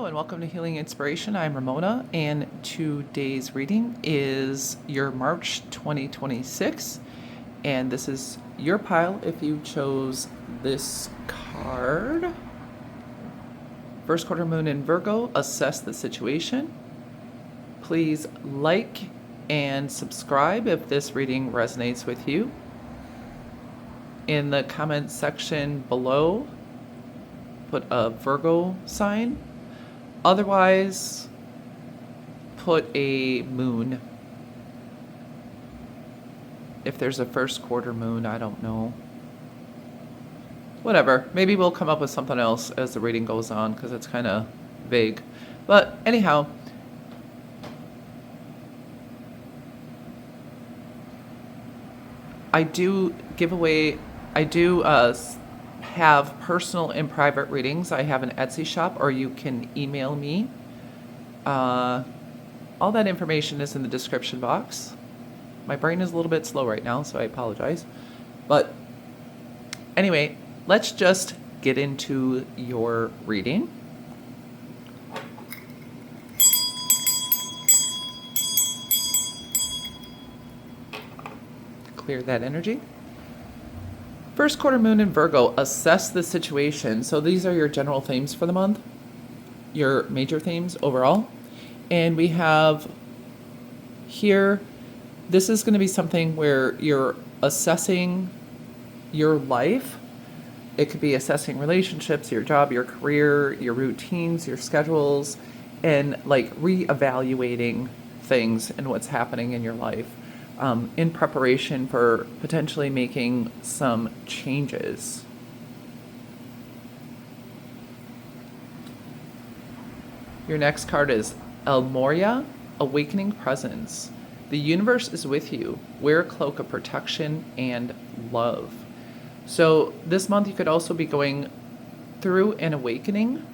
Hello and welcome to Healing Inspiration. I'm Ramona, and today's reading is your March 2026. And this is your pile if you chose this card. First quarter moon in Virgo, assess the situation. Please like and subscribe if this reading resonates with you. In the comment section below, put a Virgo sign. Otherwise, put a moon. If there's a first quarter moon, I don't know. Whatever. Maybe we'll come up with something else as the reading goes on because it's kind of vague. But anyhow, I do have personal and private readings. I have an Etsy shop, or you can email me. All that information is in the description box. My brain is a little bit slow right now, so I apologize. But anyway, let's just get into your reading. Clear that energy. First quarter moon in Virgo, assess the situation. So these are your general themes for the month, your major themes overall. And we have here, this is going to be something where you're assessing your life. It could be assessing relationships, your job, your career, your routines, your schedules, and like reevaluating things and what's happening in your life. In preparation for potentially making some changes. Your next card is El Moria, Awakening Presence. The universe is with you. Wear a cloak of protection and love. So this month you could also be going through an awakening.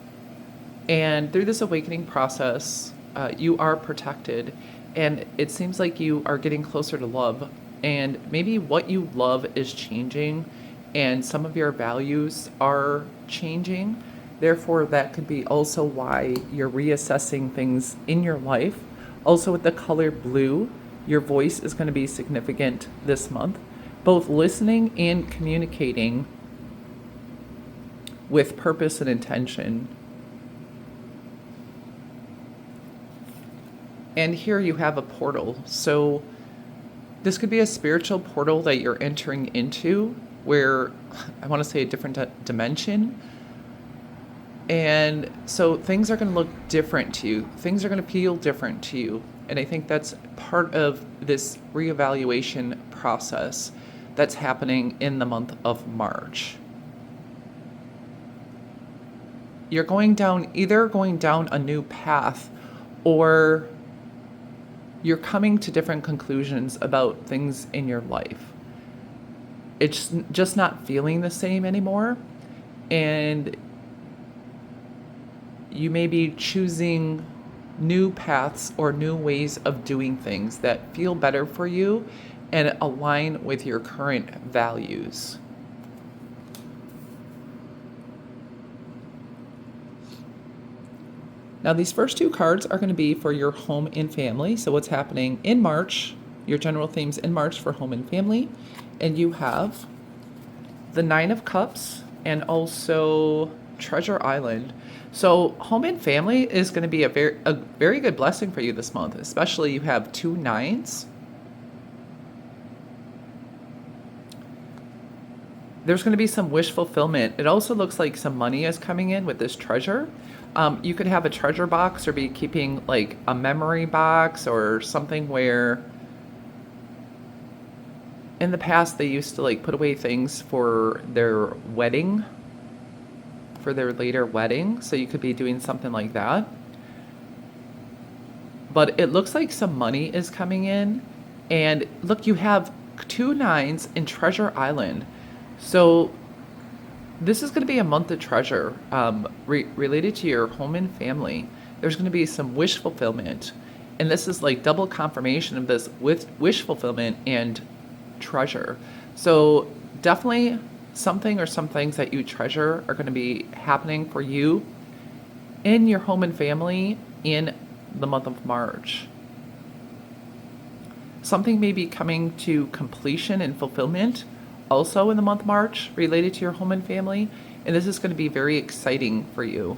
And through this awakening process, you are protected. And it seems like you are getting closer to love, and maybe what you love is changing and some of your values are changing. Therefore, that could be also why you're reassessing things in your life. Also with the color blue, your voice is going to be significant this month, both listening and communicating with purpose and intention. And here you have a portal. So this could be a spiritual portal that you're entering into where, I want to say, a different dimension. And so things are going to look different to you. Things are going to feel different to you. And I think that's part of this reevaluation process that's happening in the month of March. You're either going down a new path, or you're coming to different conclusions about things in your life. It's just not feeling the same anymore. And you may be choosing new paths or new ways of doing things that feel better for you and align with your current values. Now, these first two cards are going to be for your home and family. So what's happening in March, your general themes in March for home and family. And you have the Nine of Cups and also Treasure Island. So home and family is going to be a very good blessing for you this month, especially you have 2 nines. There's going to be some wish fulfillment. It also looks like some money is coming in with this treasure. You could have a treasure box or be keeping like a memory box or something where in the past they used to like put away things for their wedding, for their later wedding. So you could be doing something like that. But it looks like some money is coming in. And look, you have 2 nines in Treasure Island. So this is going to be a month of treasure related to your home and family. There's going to be some wish fulfillment. And this is like double confirmation of this with wish fulfillment and treasure. So definitely something or some things that you treasure are going to be happening for you in your home and family in the month of March. Something may be coming to completion and fulfillment also in the month of March related to your home and family, and this is going to be very exciting for you.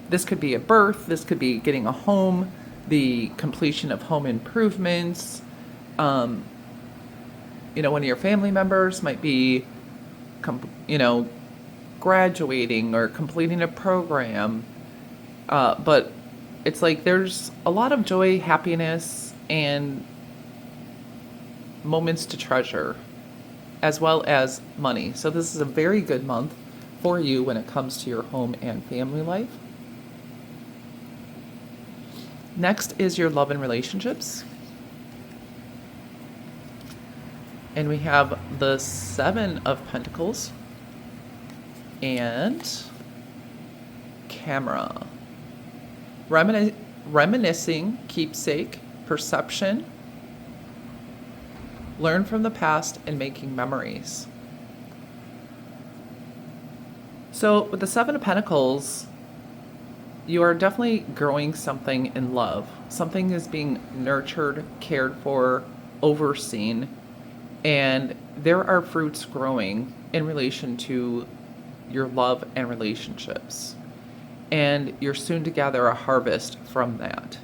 This could be a birth, this could be getting a home, the completion of home improvements. One of your family members might be, graduating or completing a program. But it's like there's a lot of joy, happiness, and moments to treasure, as well as money. So this is a very good month for you when it comes to your home and family life. Next is your love and relationships. And we have the Seven of Pentacles and Camera. Reminiscing, keepsake, perception, learn from the past, and making memories. So with the Seven of Pentacles, you are definitely growing something in love. Something is being nurtured, cared for, overseen, and there are fruits growing in relation to your love and relationships. And you're soon to gather a harvest from that.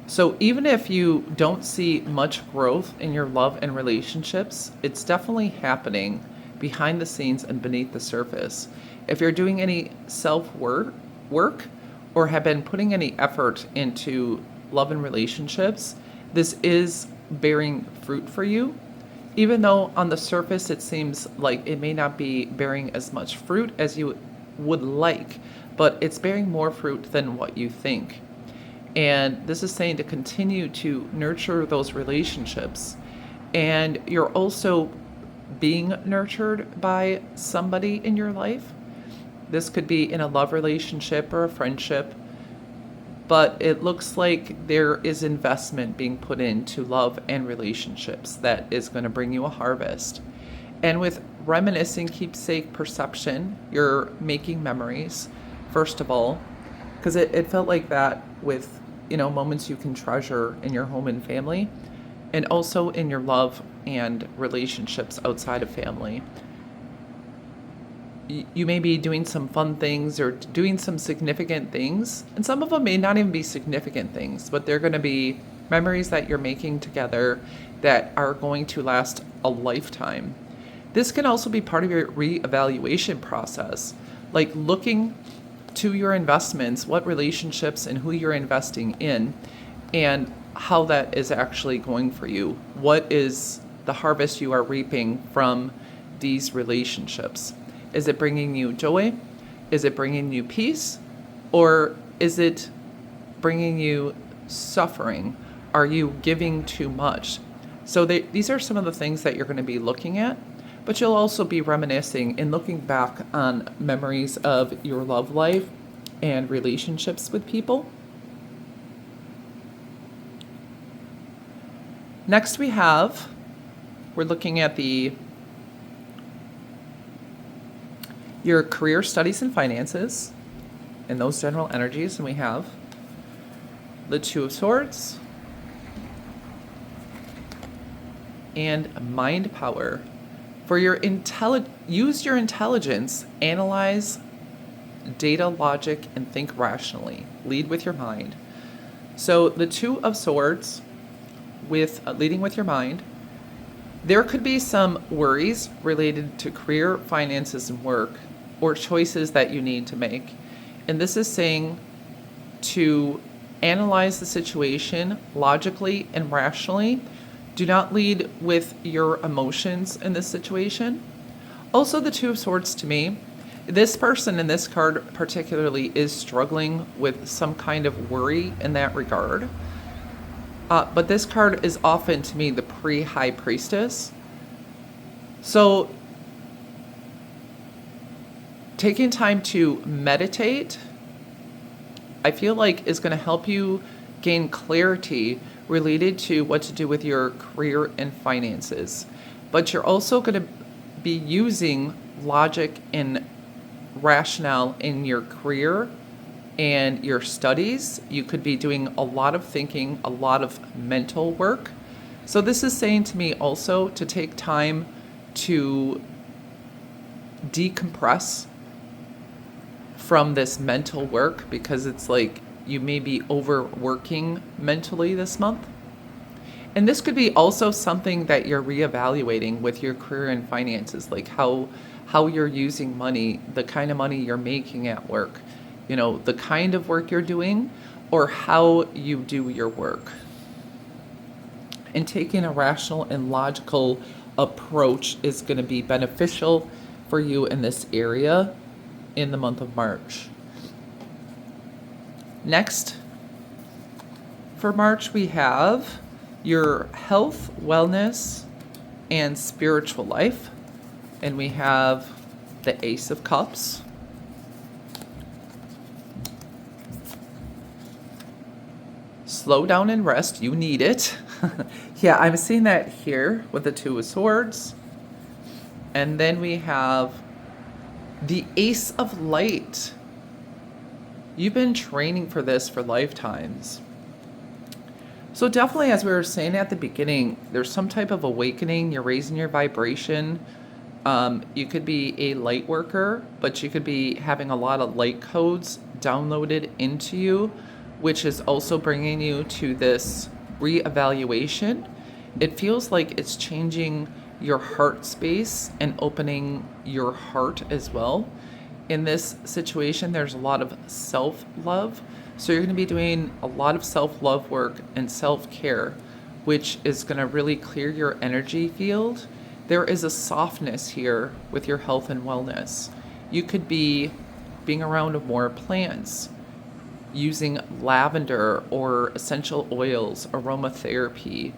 So even if you don't see much growth in your love and relationships, it's definitely happening behind the scenes and beneath the surface. If you're doing any self-work or have been putting any effort into love and relationships, this is bearing fruit for you. Even though on the surface it seems like it may not be bearing as much fruit as you would like, but it's bearing more fruit than what you think. And this is saying to continue to nurture those relationships. And you're also being nurtured by somebody in your life. This could be in a love relationship or a friendship, but it looks like there is investment being put into love and relationships that is going to bring you a harvest. And with reminiscing, keepsake, perception, you're making memories, first of all, because it felt like that with, moments you can treasure in your home and family, and also in your love and relationships outside of family. You may be doing some fun things or doing some significant things, and some of them may not even be significant things, but they're going to be memories that you're making together that are going to last a lifetime. This can also be part of your reevaluation process, like looking to your investments, what relationships and who you're investing in, and how that is actually going for you. What is the harvest you are reaping from these relationships? Is it bringing you joy? Is it bringing you peace? Or is it bringing you suffering? Are you giving too much? So these are some of the things that you're going to be looking at, but you'll also be reminiscing and looking back on memories of your love life and relationships with people. Next we're looking at your career, studies, and finances, and those general energies. And we have the Two of Swords and Mind Power. For your use your intelligence, analyze data, logic, and think rationally. Lead with your mind. So the Two of Swords with leading with your mind. There could be some worries related to career, finances, and work, or choices that you need to make. And this is saying to analyze the situation logically and rationally. Do not lead with your emotions in this situation. Also, the Two of Swords to me, this person in this card particularly is struggling with some kind of worry in that regard. But this card is often, to me, the pre-High Priestess. So, taking time to meditate, I feel like is going to help you gain clarity related to what to do with your career and finances. But you're also going to be using logic and rationale in your career and your studies. You could be doing a lot of thinking, a lot of mental work. So this is saying to me also to take time to decompress from this mental work, because it's like you may be overworking mentally this month. And this could be also something that you're reevaluating with your career and finances, like how you're using money, the kind of money you're making at work, the kind of work you're doing, or how you do your work. And taking a rational and logical approach is going to be beneficial for you in this area in the month of March. Next, for March, we have your health, wellness, and spiritual life. And we have the Ace of Cups. Slow down and rest. You need it. Yeah, I'm seeing that here with the Two of Swords. And then we have the Ace of Light. You've been training for this for lifetimes. So definitely, as we were saying at the beginning, there's some type of awakening. You're raising your vibration. You could be a light worker, but you could be having a lot of light codes downloaded into you, which is also bringing you to this reevaluation. It feels like it's changing your heart space and opening your heart as well. In this situation, there's a lot of self-love. So you're going to be doing a lot of self-love work and self-care, which is going to really clear your energy field. There is a softness here with your health and wellness. You could be being around more plants, using lavender or essential oils, aromatherapy,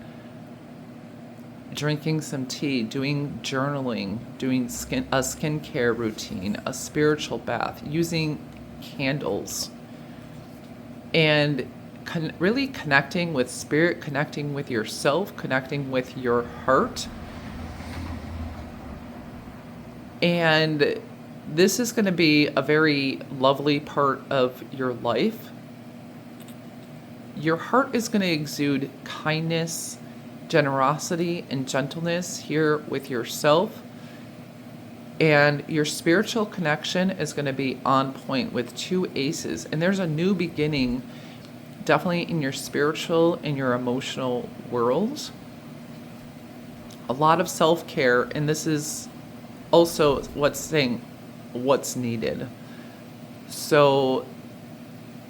drinking some tea, doing journaling, doing a skincare routine, a spiritual bath, using candles, and really connecting with spirit, connecting with yourself, connecting with your heart. And this is going to be a very lovely part of your life. Your heart is going to exude kindness, generosity, and gentleness here with yourself. And your spiritual connection is going to be on point with two aces. And there's a new beginning, definitely in your spiritual and your emotional worlds. A lot of self-care, and this is also what's needed. So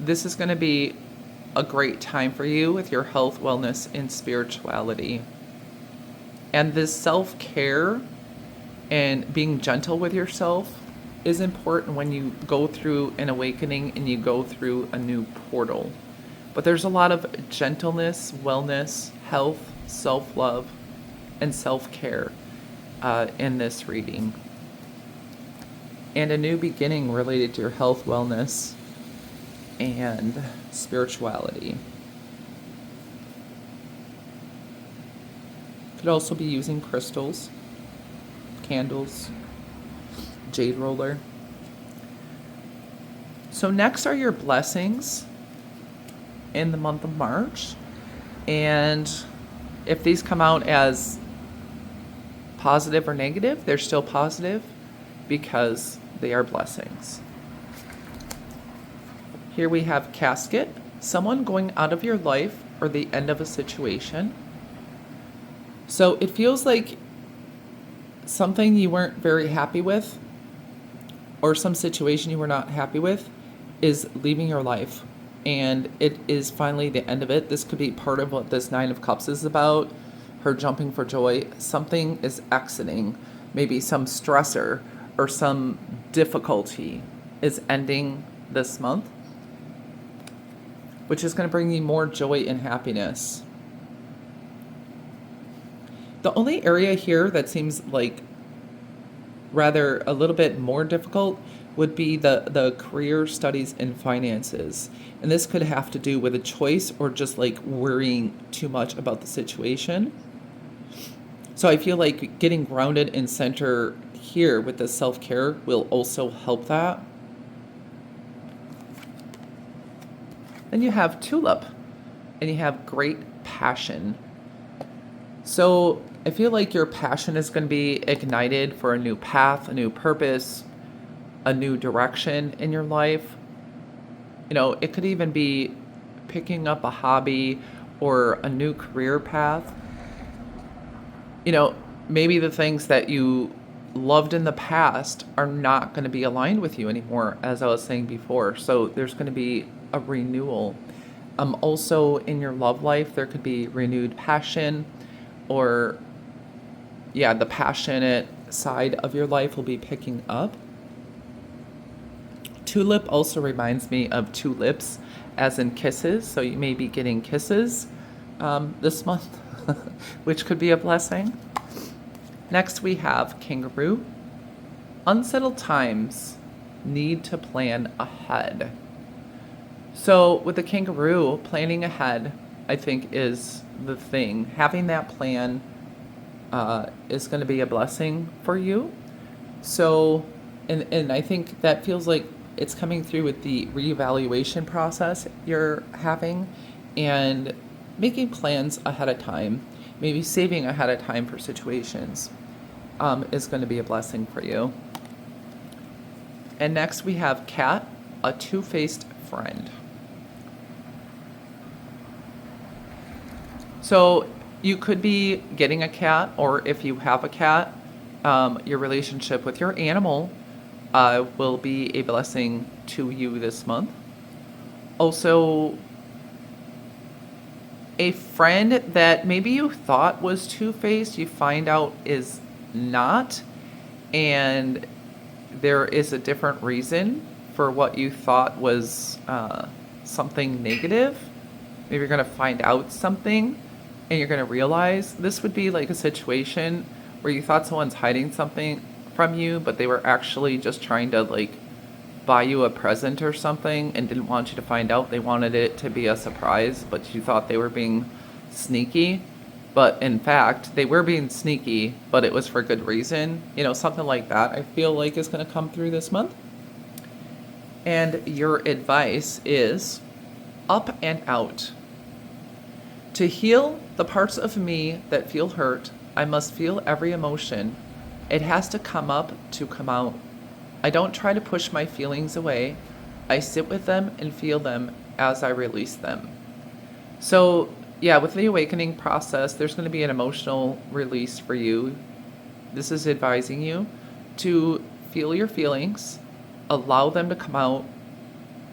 this is going to be a great time for you with your health, wellness, and spirituality. And this self-care and being gentle with yourself is important when you go through an awakening and you go through a new portal. But there's a lot of gentleness, wellness, health, self-love, and self-care in this reading. And a new beginning related to your health, wellness, and spirituality. Could also be using crystals, candles, jade roller. So next are your blessings in the month of March. And if these come out as positive or negative, they're still positive because they are blessings. Here we have casket, someone going out of your life or the end of a situation. So it feels like something you weren't very happy with, or some situation you were not happy with, is leaving your life. And it is finally the end of it. This could be part of what this Nine of Cups is about, her jumping for joy. Something is exiting. Maybe some stressor or some difficulty is ending this month, which is going to bring you more joy and happiness. The only area here that seems like rather a little bit more difficult would be the career, studies, and finances. And this could have to do with a choice or just like worrying too much about the situation. So I feel like getting grounded and center here with the self-care will also help that. Then you have tulip, and you have great passion. So I feel like your passion is going to be ignited for a new path, a new purpose, a new direction in your life. It could even be picking up a hobby or a new career path. Maybe the things that you loved in the past are not going to be aligned with you anymore, as I was saying before. So there's going to be a renewal. Also, in your love life, there could be renewed passion, or, yeah, the passionate side of your life will be picking up. Tulip also reminds me of two lips, as in kisses. So you may be getting kisses this month, which could be a blessing. Next, we have kangaroo. Unsettled times need to plan ahead. So with the kangaroo, planning ahead, I think, is the thing. Having that plan is going to be a blessing for you. So, and I think that feels like it's coming through with the reevaluation process you're having, and making plans ahead of time, maybe saving ahead of time for situations, is going to be a blessing for you. And next we have cat, a two-faced friend. So you could be getting a cat, or if you have a cat, your relationship with your animal will be a blessing to you this month. Also, a friend that maybe you thought was two-faced, you find out is not, and there is a different reason for what you thought was something negative. Maybe you're going to find out something, and you're going to realize this would be like a situation where you thought someone's hiding something from you, but they were actually just trying to buy you a present or something and didn't want you to find out. They wanted it to be a surprise, but you thought they were being sneaky. But in fact, they were being sneaky, but it was for good reason. Something like that I feel like is going to come through this month. And your advice is up and out. To heal the parts of me that feel hurt, I must feel every emotion. It has to come up to come out. I don't try to push my feelings away. I sit with them and feel them as I release them. So, yeah, with the awakening process, there's going to be an emotional release for you. This is advising you to feel your feelings, allow them to come out,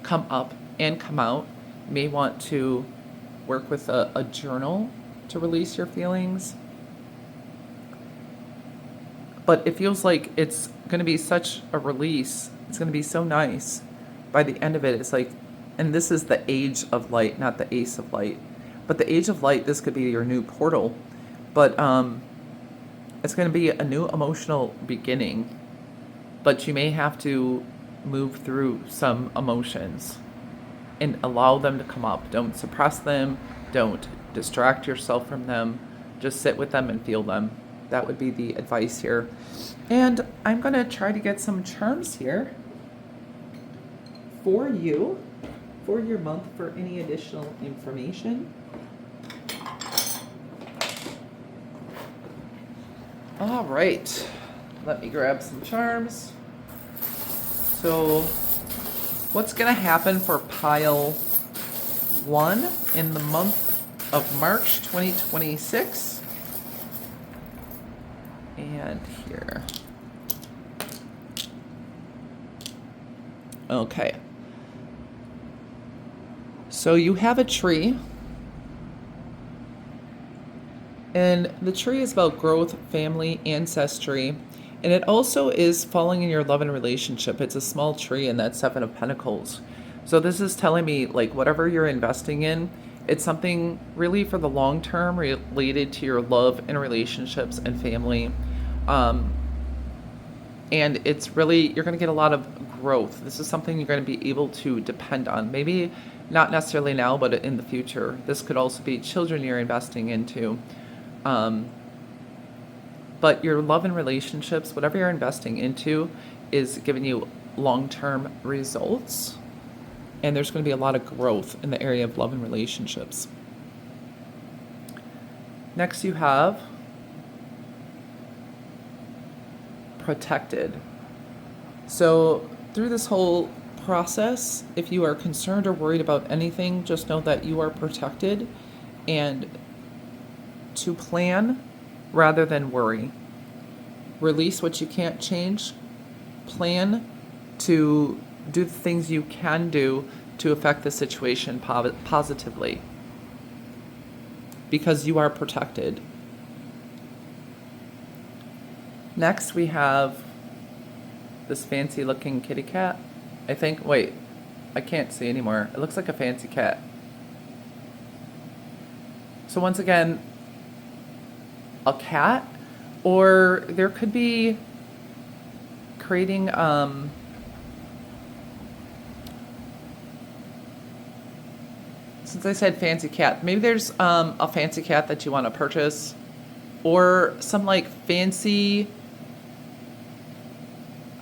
come up, and come out. You may want to work with a journal to release your feelings. But it feels like it's going to be such a release. It's going to be so nice. By the end of it, it's like, and this is the age of light, not the ace of light. But the age of light, this could be your new portal. But it's going to be a new emotional beginning. But you may have to move through some emotions and allow them to come up. Don't suppress them. Don't distract yourself from them. Just sit with them and feel them. That would be the advice here. And I'm going to try to get some charms here for you, for your month, for any additional information. All right, let me grab some charms. So what's going to happen for pile 1 in the month of March 2026? And here. Okay. So you have a tree. And the tree is about growth, family, ancestry. And it also is falling in your love and relationship. It's a small tree, and that's 7 of Pentacles. So this is telling me, whatever you're investing in, it's something really for the long term related to your love and relationships and family. And it's really, you're going to get a lot of growth. This is something you're going to be able to depend on. Maybe not necessarily now, but in the future. This could also be children you're investing into. But your love and relationships, whatever you're investing into, is giving you long-term results. And there's going to be a lot of growth in the area of love and relationships. Next, you have protected. So through this whole process, if you are concerned or worried about anything, just know that you are protected, and to plan rather than worry. Release what you can't change. Plan to do the things you can do to affect the situation positively, because you are protected. Next, we have this fancy looking kitty cat. I think, wait, I can't see anymore. It looks like a fancy cat. So once again, a cat, or there could be creating since I said fancy cat, maybe there's a fancy cat that you want to purchase, or some like fancy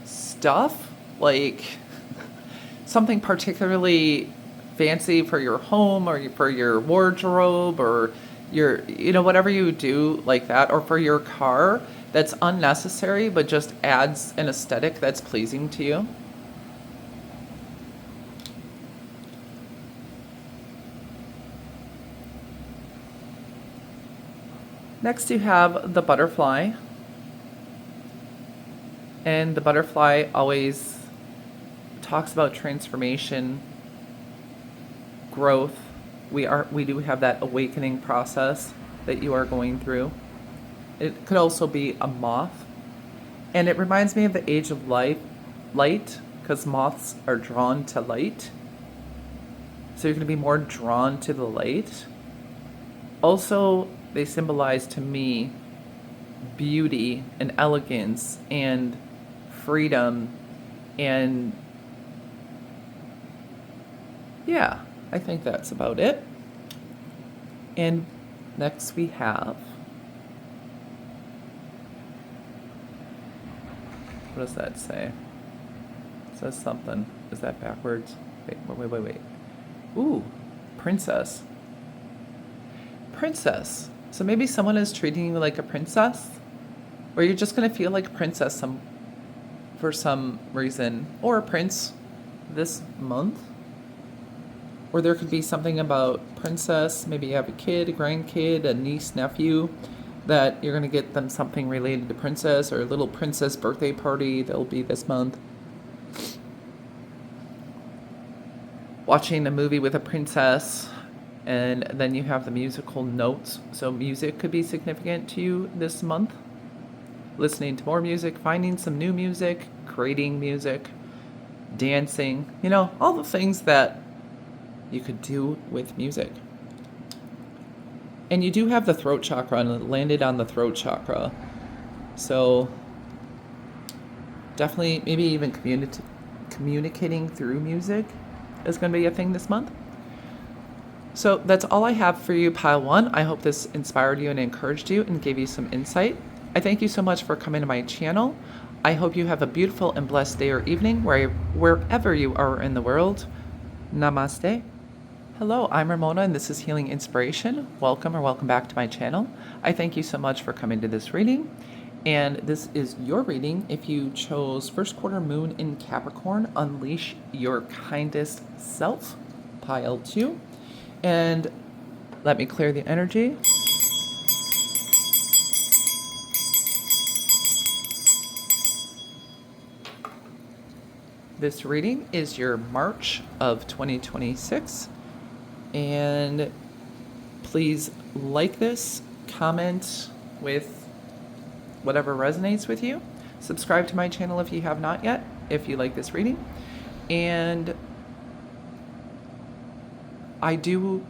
stuff, like something particularly fancy for your home or for your wardrobe or your, whatever you do like that, or for your car, that's unnecessary but just adds an aesthetic that's pleasing to you. Next, you have the butterfly. And the butterfly always talks about transformation, growth. We do have that awakening process that you are going through. It could also be a moth. And it reminds me of the age of light, because moths are drawn to light. So you're going to be more drawn to the light. Also, they symbolize to me beauty and elegance and freedom, and yeah, I think that's about it. And next we have, what does that say? It says something. Is that backwards? Wait. Ooh, princess. Princess. So maybe someone is treating you like a princess, or you're just going to feel like a princess for some reason, or a prince this month. Or there could be something about princess. Maybe you have a kid, a grandkid, a niece, nephew, that you're going to get them something related to princess, or a little princess birthday party that'll be this month. Watching a movie with a princess. And then you have the musical notes. So music could be significant to you this month. Listening to more music, finding some new music, creating music, dancing, all the things that you could do with music. And you do have the throat chakra, and it landed on the throat chakra. So definitely, maybe even communicating through music is going to be a thing this month. So that's all I have for you, Pile 1. I hope this inspired you and encouraged you and gave you some insight. I thank you so much for coming to my channel. I hope you have a beautiful and blessed day or evening wherever you are in the world. Namaste. Hello, I'm Ramona, and this is Healing Inspiration. Welcome back to my channel. I thank you so much for coming to this reading. And this is your reading if you chose first quarter moon in Capricorn, Unleash Your Kindest Self, Pile 2. And let me clear the energy. This reading is your March of 2026. And please like this, comment with whatever resonates with you. Subscribe to my channel if you have not yet, if you like this reading. And I do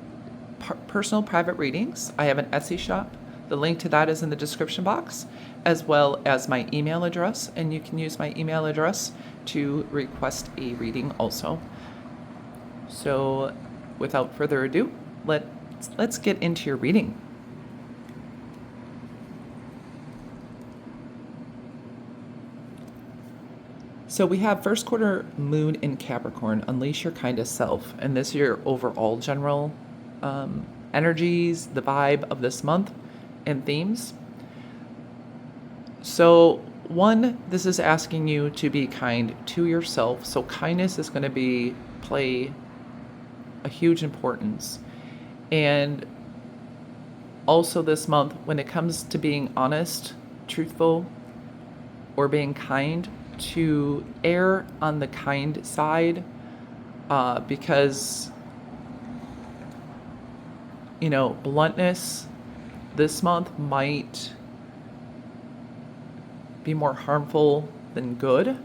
personal private readings. I have an Etsy shop. The link to that is in the description box, as well as my email address. And you can use my email address to request a reading also. So without further ado, let's get into your reading. So we have first quarter moon in Capricorn, unleash your kindest self. And this is your overall general energies, the vibe of this month and themes. So one, this is asking you to be kind to yourself. So kindness is going to play a huge importance. And also this month, when it comes to being honest, truthful, or being kind, to err on the kind side, because, bluntness this month might be more harmful than good.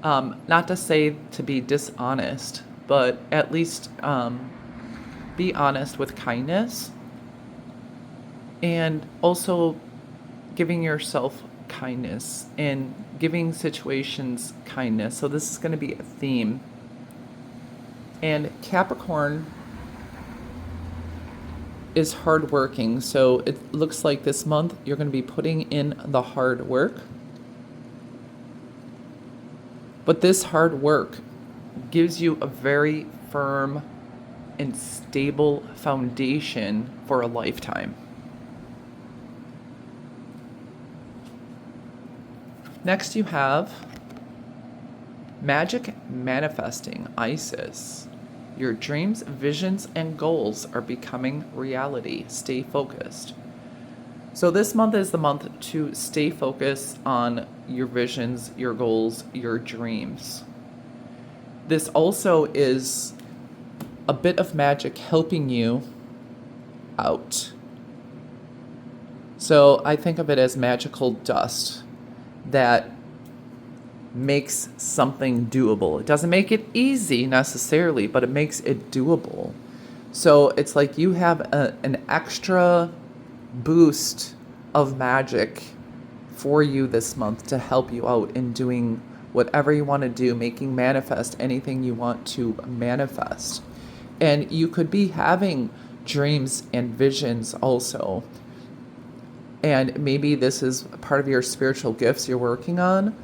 Not to say to be dishonest, but at least be honest with kindness, and also giving yourself kindness and giving situations kindness. So this is going to be a theme. And Capricorn is hardworking. So it looks like this month you're going to be putting in the hard work. But this hard work gives you a very firm and stable foundation for a lifetime. Next, you have Magic Manifesting, Isis. Your dreams, visions, and goals are becoming reality. Stay focused. So this month is the month to stay focused on your visions, your goals, your dreams. This also is a bit of magic helping you out. So I think of it as magical dust that makes something doable. It doesn't make it easy necessarily, but it makes it doable. So it's like you have an extra boost of magic for you this month to help you out in doing whatever you want to do, making manifest anything you want to manifest. And you could be having dreams and visions also. And maybe this is part of your spiritual gifts you're working on,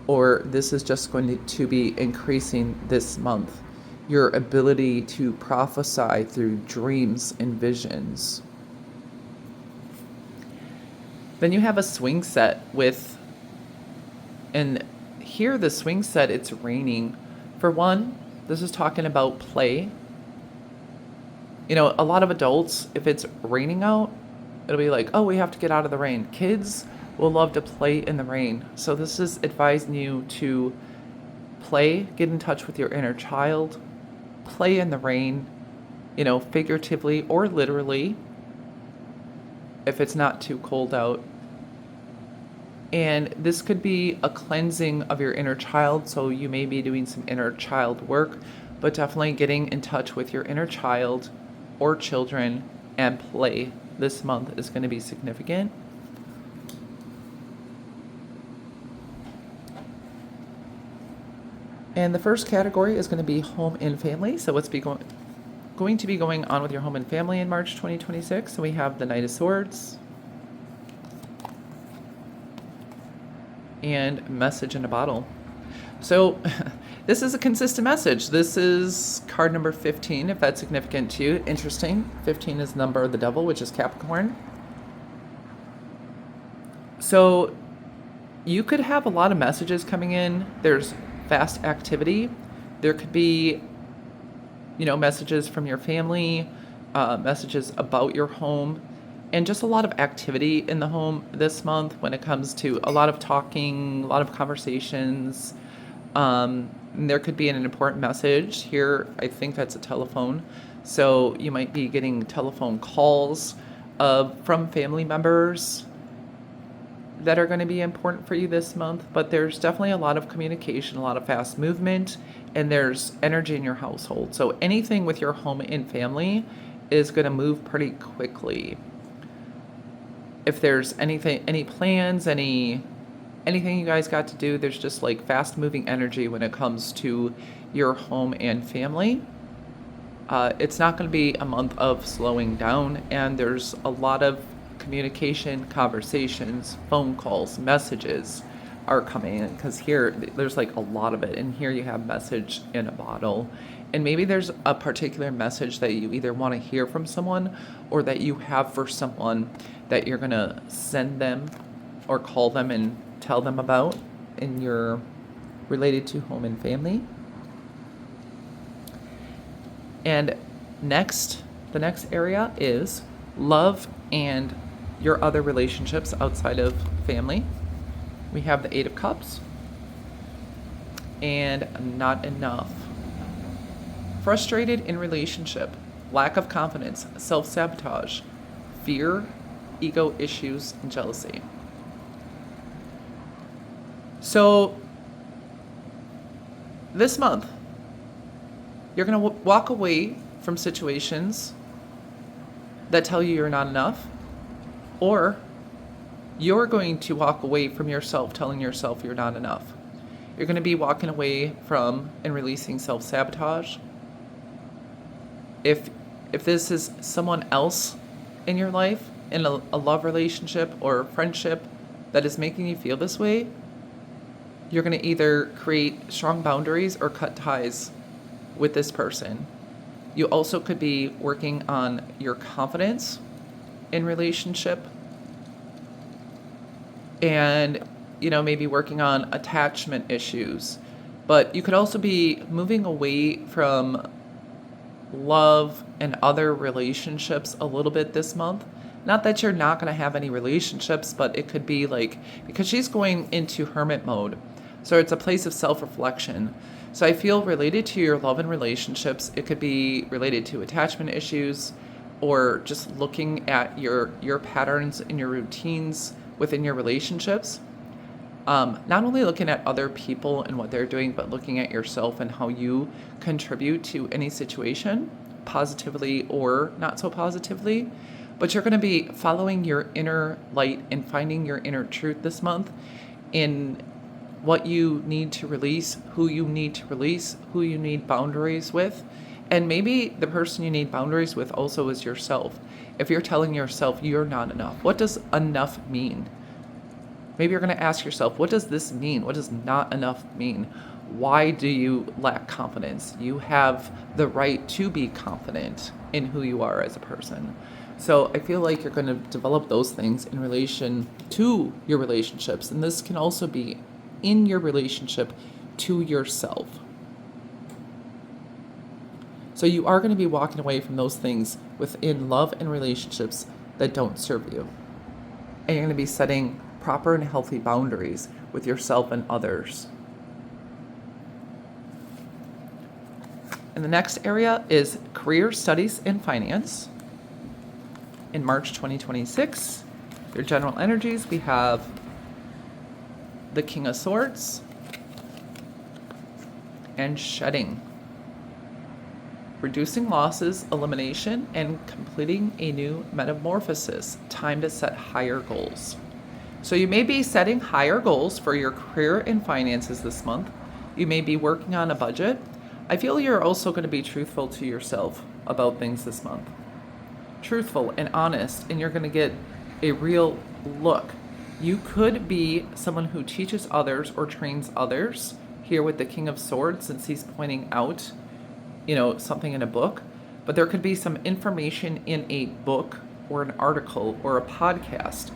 or this is just going to be increasing this month. Your ability to prophesy through dreams and visions. Then you have a swing set and here the swing set, it's raining. For one, this is talking about play. A lot of adults, if it's raining out, it'll be like, oh, we have to get out of the rain. Kids will love to play in the rain. So this is advising you to play, get in touch with your inner child, play in the rain, figuratively or literally, if it's not too cold out. And this could be a cleansing of your inner child. So you may be doing some inner child work, but definitely getting in touch with your inner child or children and play this month is going to be significant. And the first category is going to be home and family. So what's going to be going on with your home and family in March 2026? So we have the Knight of Swords and Message in a Bottle. So this is a consistent message. This is card number 15, if that's significant to you. Interesting. 15 is the number of the devil, which is Capricorn. So you could have a lot of messages coming in. There's fast activity. There could be, messages from your family, messages about your home, and just a lot of activity in the home this month when it comes to a lot of talking, a lot of conversations. There could be an important message here. I think that's a telephone. So you might be getting telephone calls from family members that are going to be important for you this month. But there's definitely a lot of communication, a lot of fast movement, and there's energy in your household. So anything with your home and family is going to move pretty quickly. If there's any plans, anything you guys got to do, there's just like fast moving energy when it comes to your home and family. It's not going to be a month of slowing down, and there's a lot of communication, conversations, phone calls, messages, are coming in, because here there's like a lot of it, and here you have message in a bottle. And maybe there's a particular message that you either want to hear from someone or that you have for someone that you're going to send them or call them and tell them about, and you're related to home and family. And the next area is love and your other relationships outside of family. We have the Eight of Cups and not enough. Frustrated in relationship, lack of confidence, self-sabotage, fear, ego issues, and jealousy. So this month, you're going to walk away from situations that tell you you're not enough, or you're going to walk away from yourself telling yourself you're not enough. You're going to be walking away from and releasing self-sabotage. If this is someone else in your life, in a love relationship or friendship that is making you feel this way, you're going to either create strong boundaries or cut ties with this person. You also could be working on your confidence in relationship, and maybe working on attachment issues. But you could also be moving away from love and other relationships a little bit this month. Not that you're not going to have any relationships, but it could be like, because she's going into hermit mode, so it's a place of self-reflection. So I feel related to your love and relationships, it could be related to attachment issues, or just looking at your patterns and your routines within your relationships. Not only looking at other people and what they're doing, but looking at yourself and how you contribute to any situation, positively or not so positively. But you're going to be following your inner light and finding your inner truth this month in what you need to release, who you need to release, who you need boundaries with. And maybe the person you need boundaries with also is yourself. If you're telling yourself you're not enough, what does enough mean? Maybe you're going to ask yourself, what does this mean? What does not enough mean? Why do you lack confidence? You have the right to be confident in who you are as a person. So I feel like you're going to develop those things in relation to your relationships. And this can also be in your relationship to yourself. So you are going to be walking away from those things within love and relationships that don't serve you. And you're going to be setting proper and healthy boundaries with yourself and others. And the next area is career, studies, and finance. In March 2026, your general energies, we have the King of Swords and shedding. Reducing losses, elimination, and completing a new metamorphosis. Time to set higher goals. So you may be setting higher goals for your career and finances this month. You may be working on a budget. I feel you're also going to be truthful to yourself about things this month. Truthful and honest, and you're going to get a real look. You could be someone who teaches others or trains others, here with the King of Swords, since he's pointing out, something in a book. But there could be some information in a book or an article or a podcast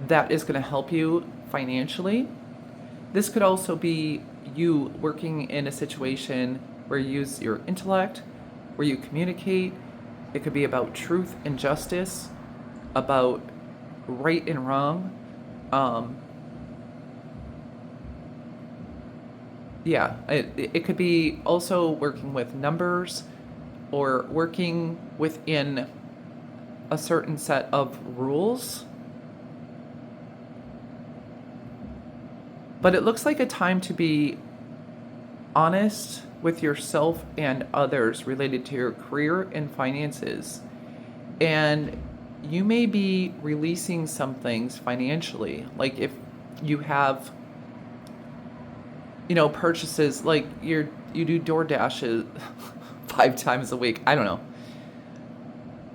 that is going to help you financially. This could also be you working in a situation where you use your intellect, where you communicate. It could be about truth and justice, about right and wrong. It could be also working with numbers or working within a certain set of rules. But it looks like a time to be honest with yourself and others related to your career and finances. And you may be releasing some things financially. Like if you have, purchases, like you do DoorDashes 5 times a week. I don't know.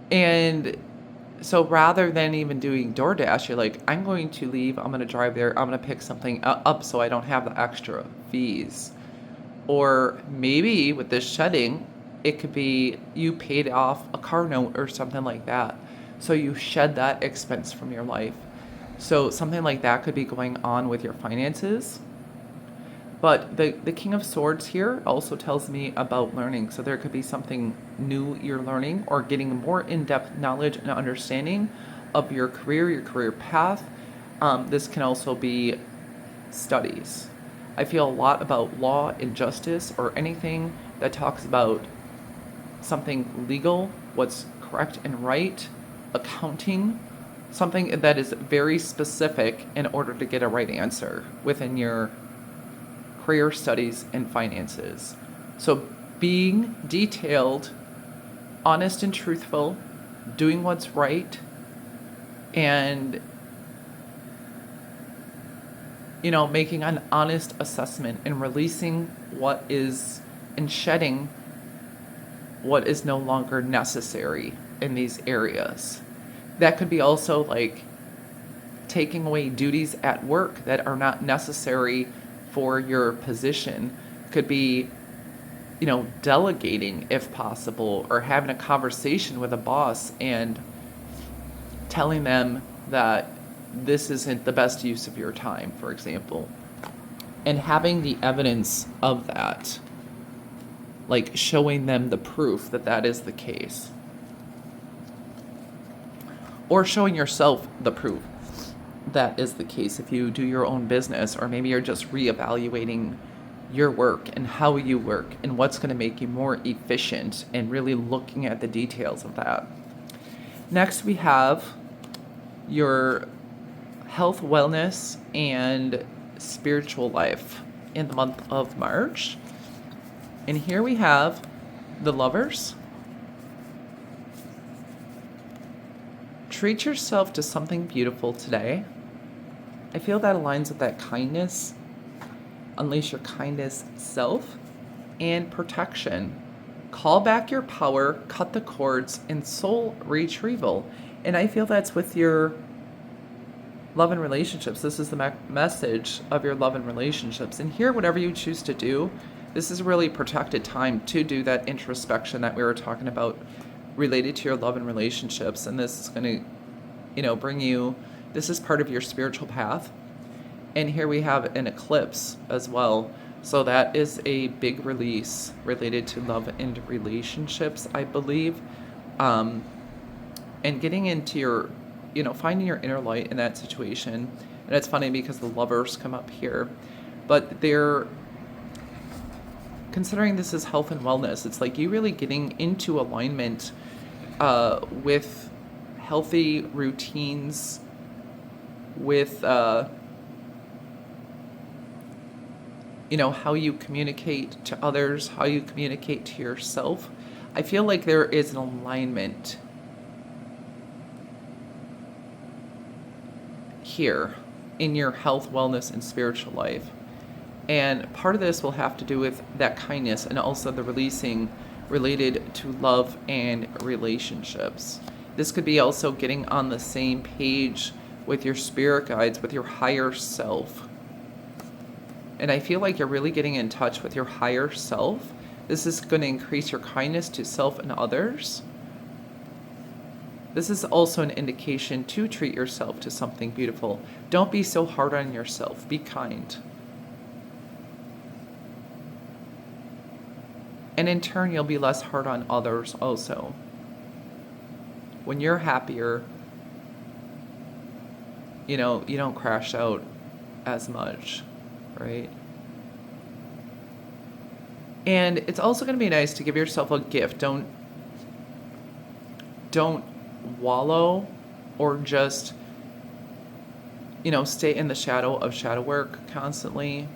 And So rather than even doing DoorDash, you're like, I'm going to leave, I'm going to drive there, I'm going to pick something up so I don't have the extra fees. Or maybe with this shedding, it could be you paid off a car note or something like that. So you shed that expense from your life. So something like that could be going on with your finances. But the King of Swords here also tells me about learning. So there could be something new you're learning or getting more in-depth knowledge and understanding of your career path. This can also be studies. I feel a lot about law and justice or anything that talks about something legal, what's correct and right, accounting, something that is very specific in order to get a right answer within your career studies and finances. So being detailed, honest and truthful, doing what's right, and making an honest assessment and releasing what is and shedding what is no longer necessary in these areas. That could be also like taking away duties at work that are not necessary for your position. Could be, delegating if possible, or having a conversation with a boss and telling them that this isn't the best use of your time, for example. And having the evidence of that, like showing them the proof that that is the case. Or showing yourself the proof that is the case if you do your own business, or maybe you're just reevaluating your work and how you work and what's going to make you more efficient, and really looking at the details of that. Next, we have your health, wellness, and spiritual life in the month of March. And here we have the Lovers. Treat yourself to something beautiful today. I feel that aligns with that kindness, unleash your kindness self, and protection. Call back your power, cut the cords, and soul retrieval. And I feel that's with your love and relationships. This is the message of your love and relationships. And here, whatever you choose to do, this is really protected time to do that introspection that we were talking about related to your love and relationships. And this is going to, bring you, this is part of your spiritual path. And here we have an eclipse as well. So that is a big release related to love and relationships, I believe. And getting into your, finding your inner light in that situation. And it's funny because the Lovers come up here. But they're considering this as health and wellness. It's like you really getting into alignment with healthy routines, with how you communicate to others, how you communicate to yourself. I feel like there is an alignment here in your health, wellness, and spiritual life. And part of this will have to do with that kindness and also the releasing related to love and relationships. This could be also getting on the same page with your spirit guides, with your higher self. And I feel like you're really getting in touch with your higher self. This is going to increase your kindness to self and others. This is also an indication to treat yourself to something beautiful. Don't be so hard on yourself. Be kind. And in turn, you'll be less hard on others also. When you're happier, you don't crash out as much, right? And it's also going to be nice to give yourself a gift. Don't wallow or just, stay in the shadow of shadow work constantly.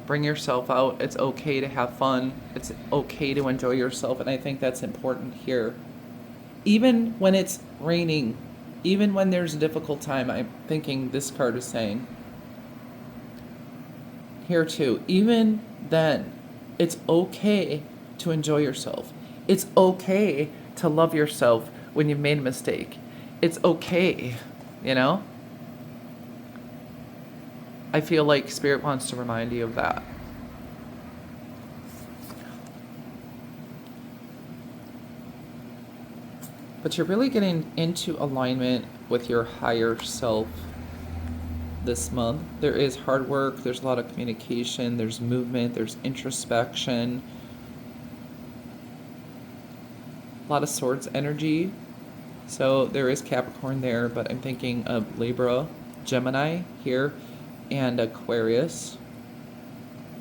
Bring yourself out. It's okay to have fun. It's okay to enjoy yourself. And I think that's important here. Even when it's raining, even when there's a difficult time, I'm thinking this card is saying here too, even then, it's okay to enjoy yourself. It's okay to love yourself when you've made a mistake. it's okay, you know? I feel like Spirit wants to remind you of that. But you're really getting into alignment with your higher self this month. There is hard work, there's a lot of communication, there's movement, there's introspection, a lot of swords energy. So there is Capricorn there, but I'm thinking of Libra, Gemini here, and Aquarius,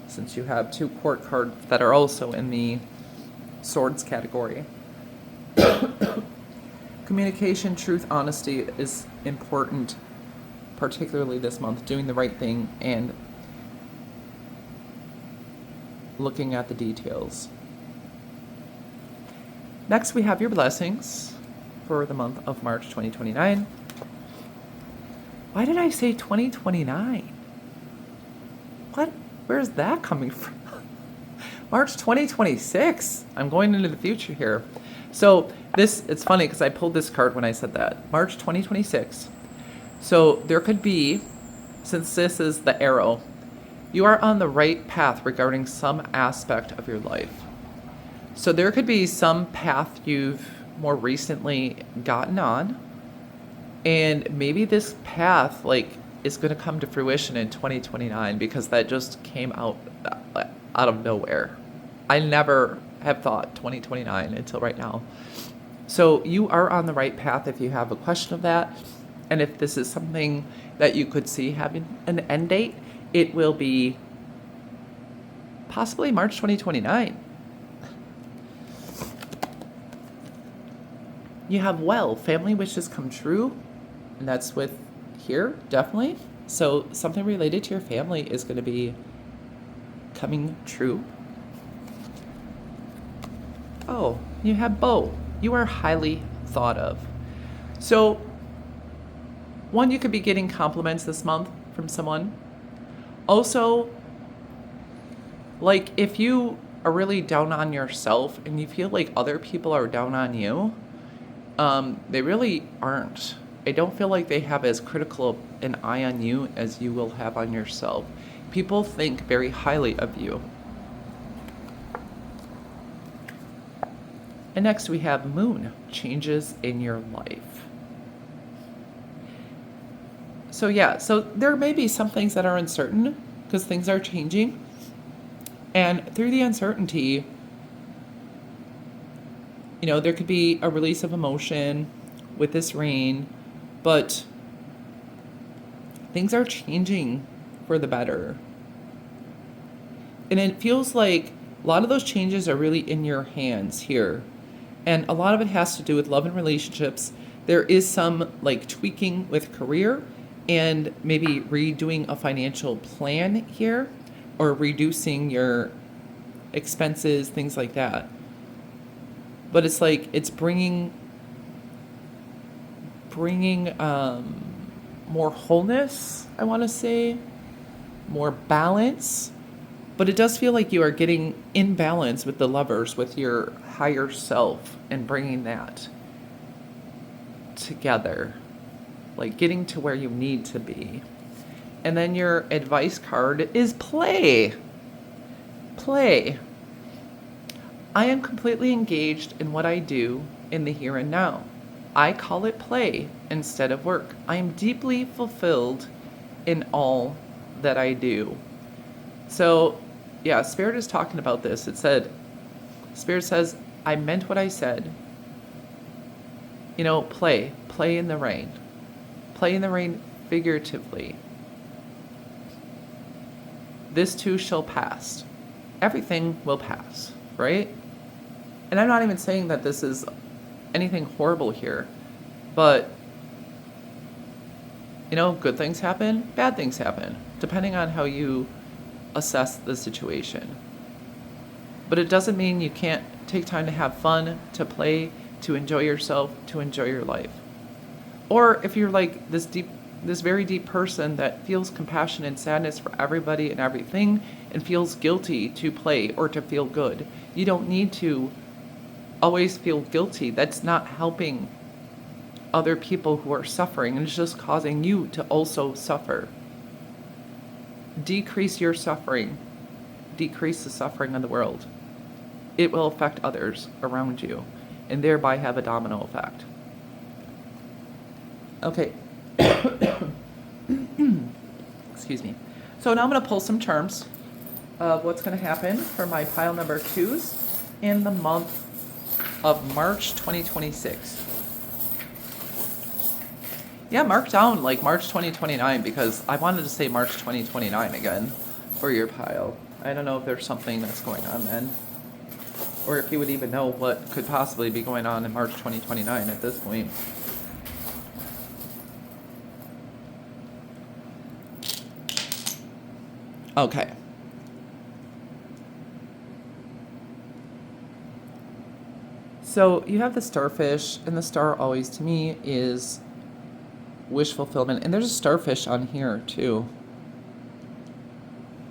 since you have 2 court cards that are also in the swords category. Communication, truth, honesty is important, particularly this month. Doing the right thing and looking at the details. Next, we have your blessings for the month of March 2029. Why did I say 2029? What? Where's that coming from? March 2026. I'm going into the future here. So it's funny because I pulled this card when I said that. March 2026. So there could be, since this is the arrow, you are on the right path regarding some aspect of your life. So there could be some path you've more recently gotten on, and maybe this path is going to come to fruition in 2029 because that just came out of nowhere. I never have thought 2029 until right now. So you are on the right path if you have a question of that. And if this is something that you could see having an end date, it will be possibly March 2029. You have family wishes come true. And that's with here, definitely. So something related to your family is going to be coming true. Oh, you have Beau. You are highly thought of. So, one, you could be getting compliments this month from someone. Also, if you are really down on yourself and you feel like other people are down on you, they really aren't. I don't feel like they have as critical an eye on you as you will have on yourself. People think very highly of you. And next we have Moon, changes in your life. So there may be some things that are uncertain because things are changing. And through the uncertainty, there could be a release of emotion with this rain, but things are changing for the better. And it feels like a lot of those changes are really in your hands here. And a lot of it has to do with love and relationships. There is some tweaking with career and maybe redoing a financial plan here or reducing your expenses, things like that. But it's it's bringing more wholeness, I want to say, more balance. But it does feel like you are getting in balance with the Lovers, with your higher self, and bringing that together, getting to where you need to be. And then your advice card is play. Play. I am completely engaged in what I do in the here and now. I call it play instead of work. I am deeply fulfilled in all that I do. So, yeah, Spirit is talking about this. Spirit says, I meant what I said. Play in the rain. Play in the rain figuratively. This too shall pass. Everything will pass, right? And I'm not even saying that this is anything horrible here, but good things happen, bad things happen, depending on how you assess the situation. But it doesn't mean you can't take time to have fun, to play, to enjoy yourself, to enjoy your life. Or if you're this very deep person that feels compassion and sadness for everybody and everything and feels guilty to play or to feel good, you don't need to always feel guilty. That's not helping other people who are suffering, and it's just causing you to also suffer. Decrease your suffering. Decrease the suffering of the world. It will affect others around you and thereby have a domino effect. Okay. Excuse me. So now I'm going to pull some terms of what's going to happen for my pile number 2s in the month of March 2026. Yeah, mark down like March 2029 because I wanted to say March 2029 again for your pile. I don't know if there's something that's going on then, or if you would even know what could possibly be going on in March 2029 at this point. Okay. So you have the starfish, and the star always to me is wish fulfillment. And there's a starfish on here too.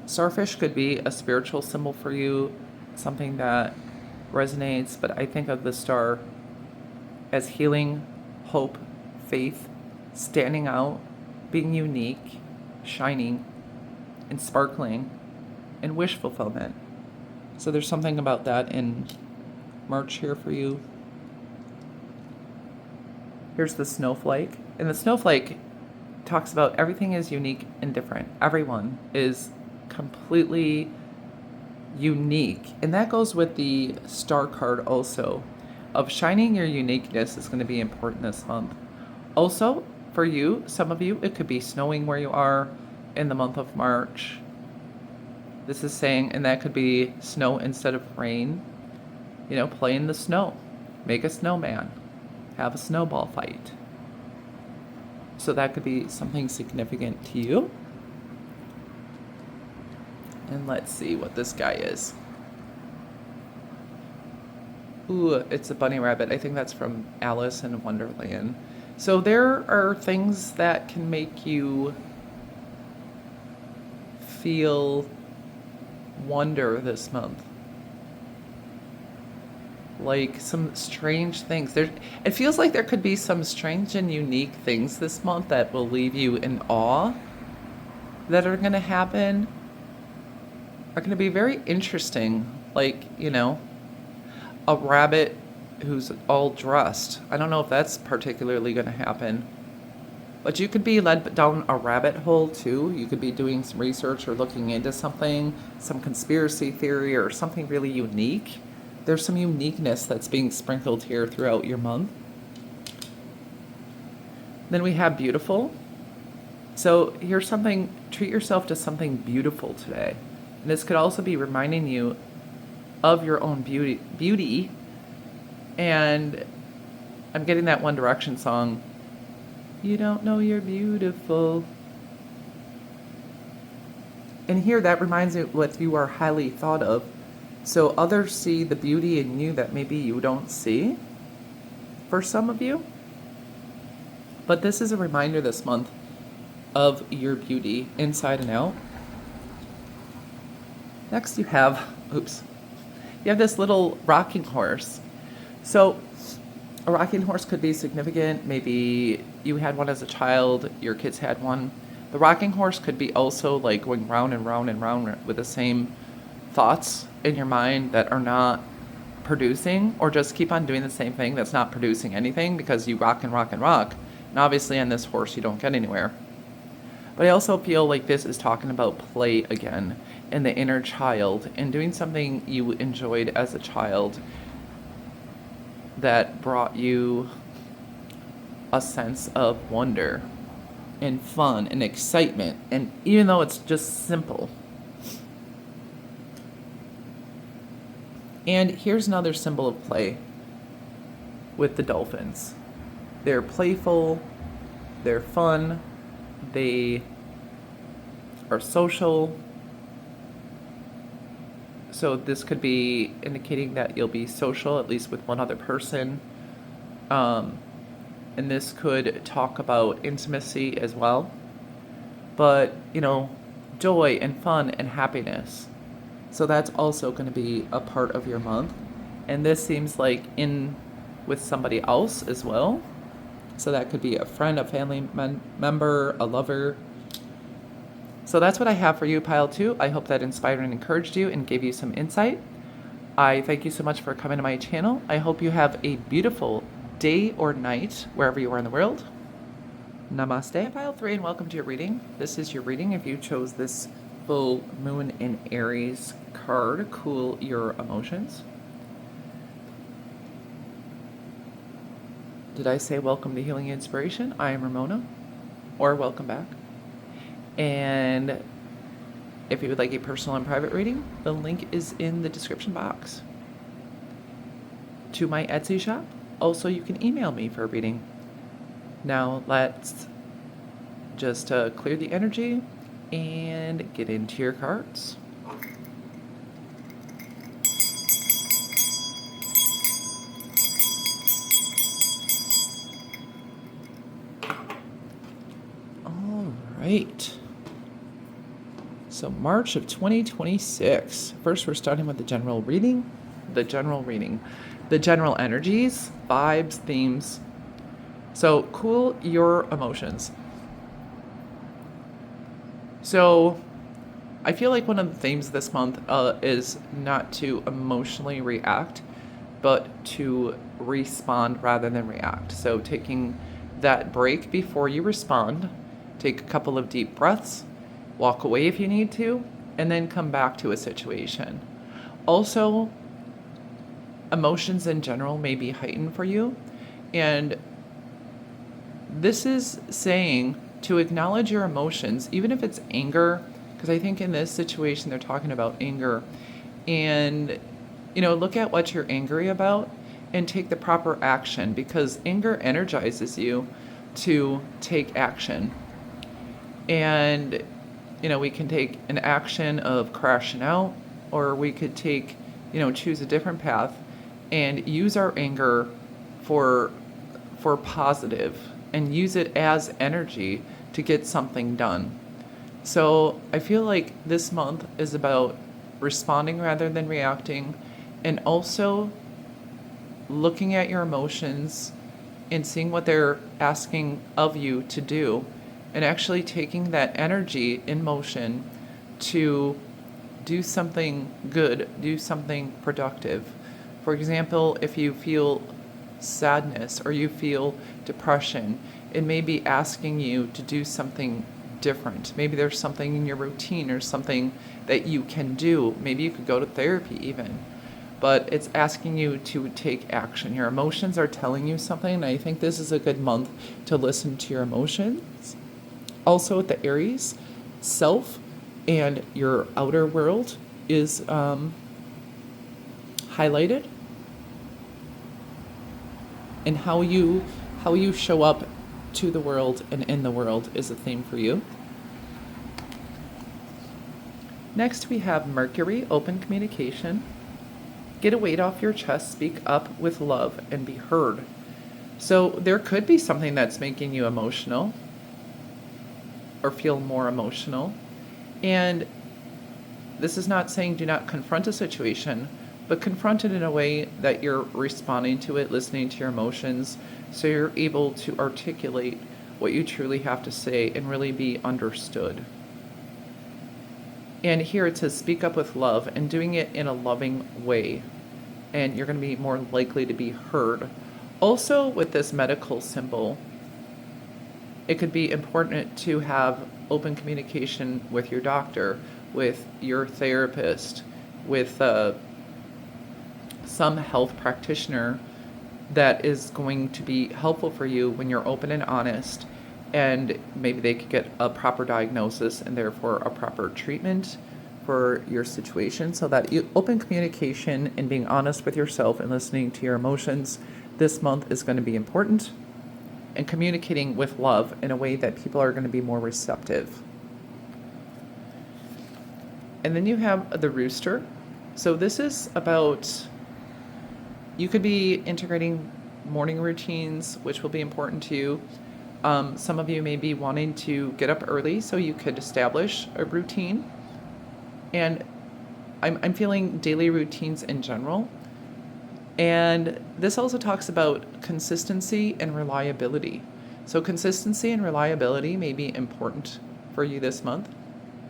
Starfish could be a spiritual symbol for you, something that resonates, but I think of the star as healing, hope, faith, standing out, being unique, shining, and sparkling, and wish fulfillment. So there's something about that in March here for you. Here's the snowflake. And the snowflake talks about everything is unique and different. Everyone is completely unique. And that goes with the star card also. Of shining your uniqueness is going to be important this month. Also, for you, some of you, it could be snowing where you are in the month of March. This is saying, and that could be snow instead of rain. You know, play in the snow. Make a snowman. Have a snowball fight. So that could be something significant to you. And let's see what this guy is. Ooh, it's a bunny rabbit. I think that's from Alice in Wonderland. So there are things that can make you feel wonder this month. Like some strange things. It feels like there could be some strange and unique things this month that will leave you in awe that are going to happen. Are going to be very interesting. Like, you know, a rabbit who's all dressed. I don't know if that's particularly going to happen. But you could be led down a rabbit hole too. You could be doing some research or looking into something, some conspiracy theory or something really unique. There's some uniqueness that's being sprinkled here throughout your month. Then we have beautiful. So here's something, treat yourself to something beautiful today. And this could also be reminding you of your own beauty. And I'm getting that One Direction song. You don't know you're beautiful. And here that reminds me what you are highly thought of. So others see the beauty in you that maybe you don't see for some of you. But this is a reminder this month of your beauty inside and out. Next you have this little rocking horse. So a rocking horse could be significant. Maybe you had one as a child, your kids had one. The rocking horse could be also like going round and round and round with the same thoughts in your mind that are not producing, or just keep on doing the same thing that's not producing anything because you rock and rock and rock. And obviously on this horse you don't get anywhere. But I also feel like this is talking about play again and the inner child and doing something you enjoyed as a child that brought you a sense of wonder and fun and excitement. And even though it's just simple. And here's another symbol of play with the dolphins. They're playful, they're fun, they are social. So this could be indicating that you'll be social, at least with one other person. And this could talk about intimacy as well. But, you know, joy and fun and happiness. So that's also going to be a part of your month. And this seems like in with somebody else as well. So that could be a friend, a family member, a lover. So that's what I have for you, pile 2. I hope that inspired and encouraged you and gave you some insight. I thank you so much for coming to my channel. I hope you have a beautiful day or night wherever you are in the world. Namaste. Pile 3, and welcome to your reading. This is your reading if you chose this full moon in Aries card, Cool Your Emotions. Did I say welcome to Healing Inspiration? I am Ramona, or welcome back. And if you would like a personal and private reading, the link is in the description box to my Etsy shop. Also, you can email me for a reading. Now, let's just clear the energy and get into your cards. All right. So March of 2026. First, we're starting with the general reading. The general energies, vibes, themes. So cool your emotions. So I feel like one of the themes this month is not to emotionally react, but to respond rather than react. So taking that break before you respond, take a couple of deep breaths, walk away if you need to, and then come back to a situation. Also, emotions in general may be heightened for you, and this is saying to acknowledge your emotions, even if it's anger, because I think in this situation they're talking about anger, and look at what you're angry about and take the proper action, because anger energizes you to take action. And we can take an action of crashing out, or we could take, choose a different path and use our anger for positive and use it as energy to get something done. So I feel like this month is about responding rather than reacting, and also looking at your emotions and seeing what they're asking of you to do, and actually taking that energy in motion to do something good, do something productive. For example, if you feel sadness or you feel depression, it may be asking you to do something different. Maybe there's something in your routine or something that you can do. Maybe you could go to therapy even. But it's asking you to take action. Your emotions are telling you something, and I think this is a good month to listen to your emotions. Also, with the Aries, self and your outer world is highlighted, and how you show up to the world and in the world is a theme for you. Next, we have Mercury, open communication. Get a weight off your chest, speak up with love, and be heard. So there could be something that's making you emotional or feel more emotional. And this is not saying do not confront a situation, but confront it in a way that you're responding to it, listening to your emotions, so you're able to articulate what you truly have to say and really be understood. And here it says speak up with love, and doing it in a loving way, and you're going to be more likely to be heard. Also, with this medical symbol, it could be important to have open communication with your doctor, with your therapist, with some health practitioner that is going to be helpful for you when you're open and honest, and maybe they could get a proper diagnosis and therefore a proper treatment for your situation. So that open communication and being honest with yourself and listening to your emotions this month is going to be important, and communicating with love in a way that people are going to be more receptive. And then you have the rooster. So this is about, you could be integrating morning routines, which will be important to you. Some of you may be wanting to get up early so you could establish a routine. And I'm feeling daily routines in general. And this also talks about consistency and reliability. So, consistency and reliability may be important for you this month,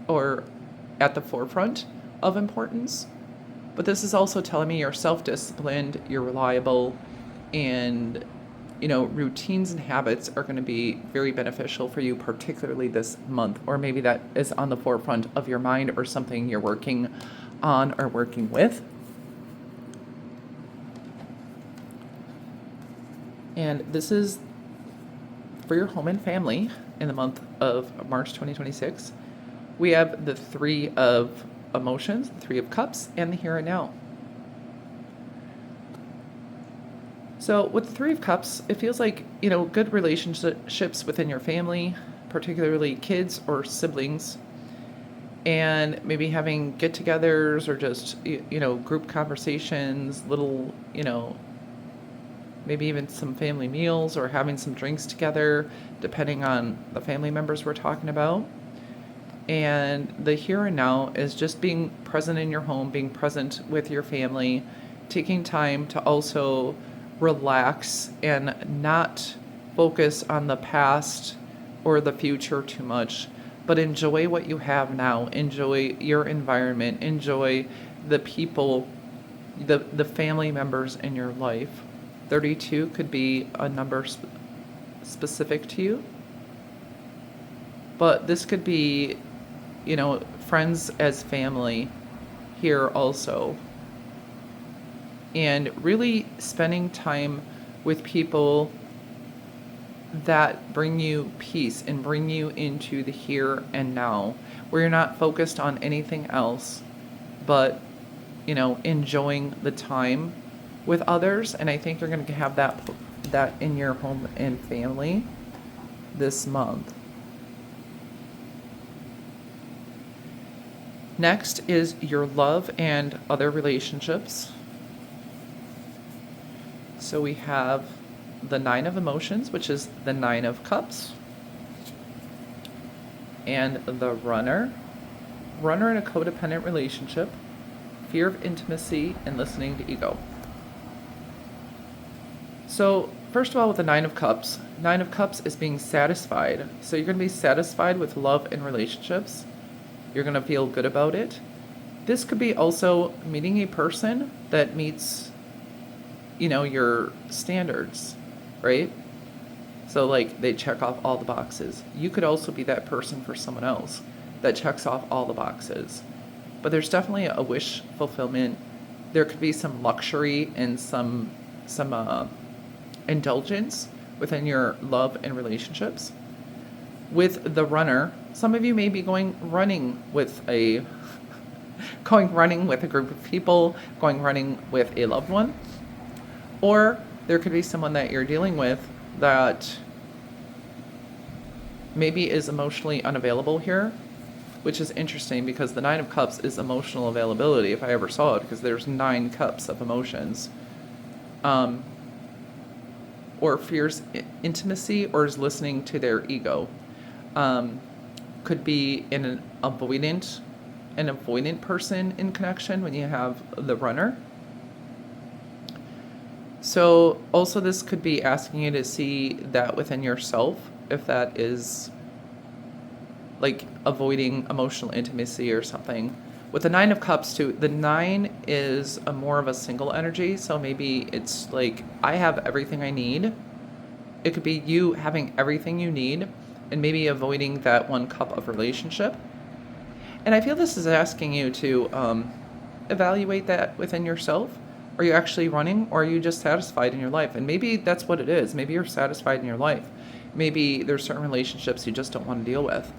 or at the forefront of importance. But this is also telling me you're self disciplined, you're reliable, and routines and habits are going to be very beneficial for you, particularly this month. Or maybe that is on the forefront of your mind or something you're working on or working with. And this is for your home and family in the month of March 2026. We have the Three of Emotions, the Three of Cups, and the Here and Now. So with the Three of Cups, it feels like, good relationships within your family, particularly kids or siblings, and maybe having get-togethers or just, group conversations, little, maybe even some family meals or having some drinks together, depending on the family members we're talking about. And the here and now is just being present in your home, being present with your family, taking time to also relax and not focus on the past or the future too much, but enjoy what you have now. Enjoy your environment. Enjoy the people, the family members in your life. 32 could be a number specific to you, but this could be, friends as family here also. And really spending time with people that bring you peace and bring you into the here and now, where you're not focused on anything else, but, enjoying the time with others. And I think you're going to have that in your home and family this month. Next is your love and other relationships. So we have the Nine of Emotions, which is the Nine of Cups, and the Runner. Runner in a codependent relationship, fear of intimacy, and listening to ego. So first of all, with the Nine of Cups is being satisfied. So you're going to be satisfied with love and relationships. You're going to feel good about it. This could be also meeting a person that meets, your standards, right? So like they check off all the boxes. You could also be that person for someone else that checks off all the boxes. But there's definitely a wish fulfillment. There could be some luxury and some indulgence within your love and relationships. With the Runner, some of you may be going running with a group of people, going running with a loved one. Or there could be someone that you're dealing with that maybe is emotionally unavailable here, which is interesting because the Nine of Cups is emotional availability, if I ever saw it, because there's 9 cups of emotions. Or fears intimacy, or is listening to their ego. Could be in an avoidant person in connection when you have the Runner. So also this could be asking you to see that within yourself, if that is like avoiding emotional intimacy or something. With the Nine of Cups too, the 9 is a more of a single energy. So maybe it's like, I have everything I need. It could be you having everything you need and maybe avoiding that 1 cup of relationship. And I feel this is asking you to evaluate that within yourself. Are you actually running, or are you just satisfied in your life? And maybe that's what it is. Maybe you're satisfied in your life. Maybe there's certain relationships you just don't want to deal with.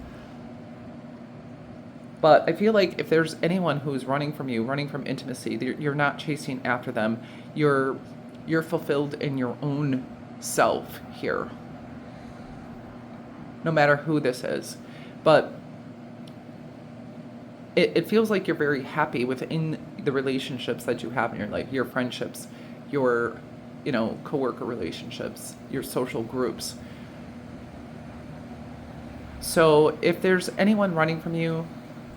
But I feel like if there's anyone who's running from you, running from intimacy, you're not chasing after them. You're fulfilled in your own self here, no matter who this is. But it feels like you're very happy within the relationships that you have in your life, your friendships, your, coworker relationships, your social groups. So if there's anyone running from you,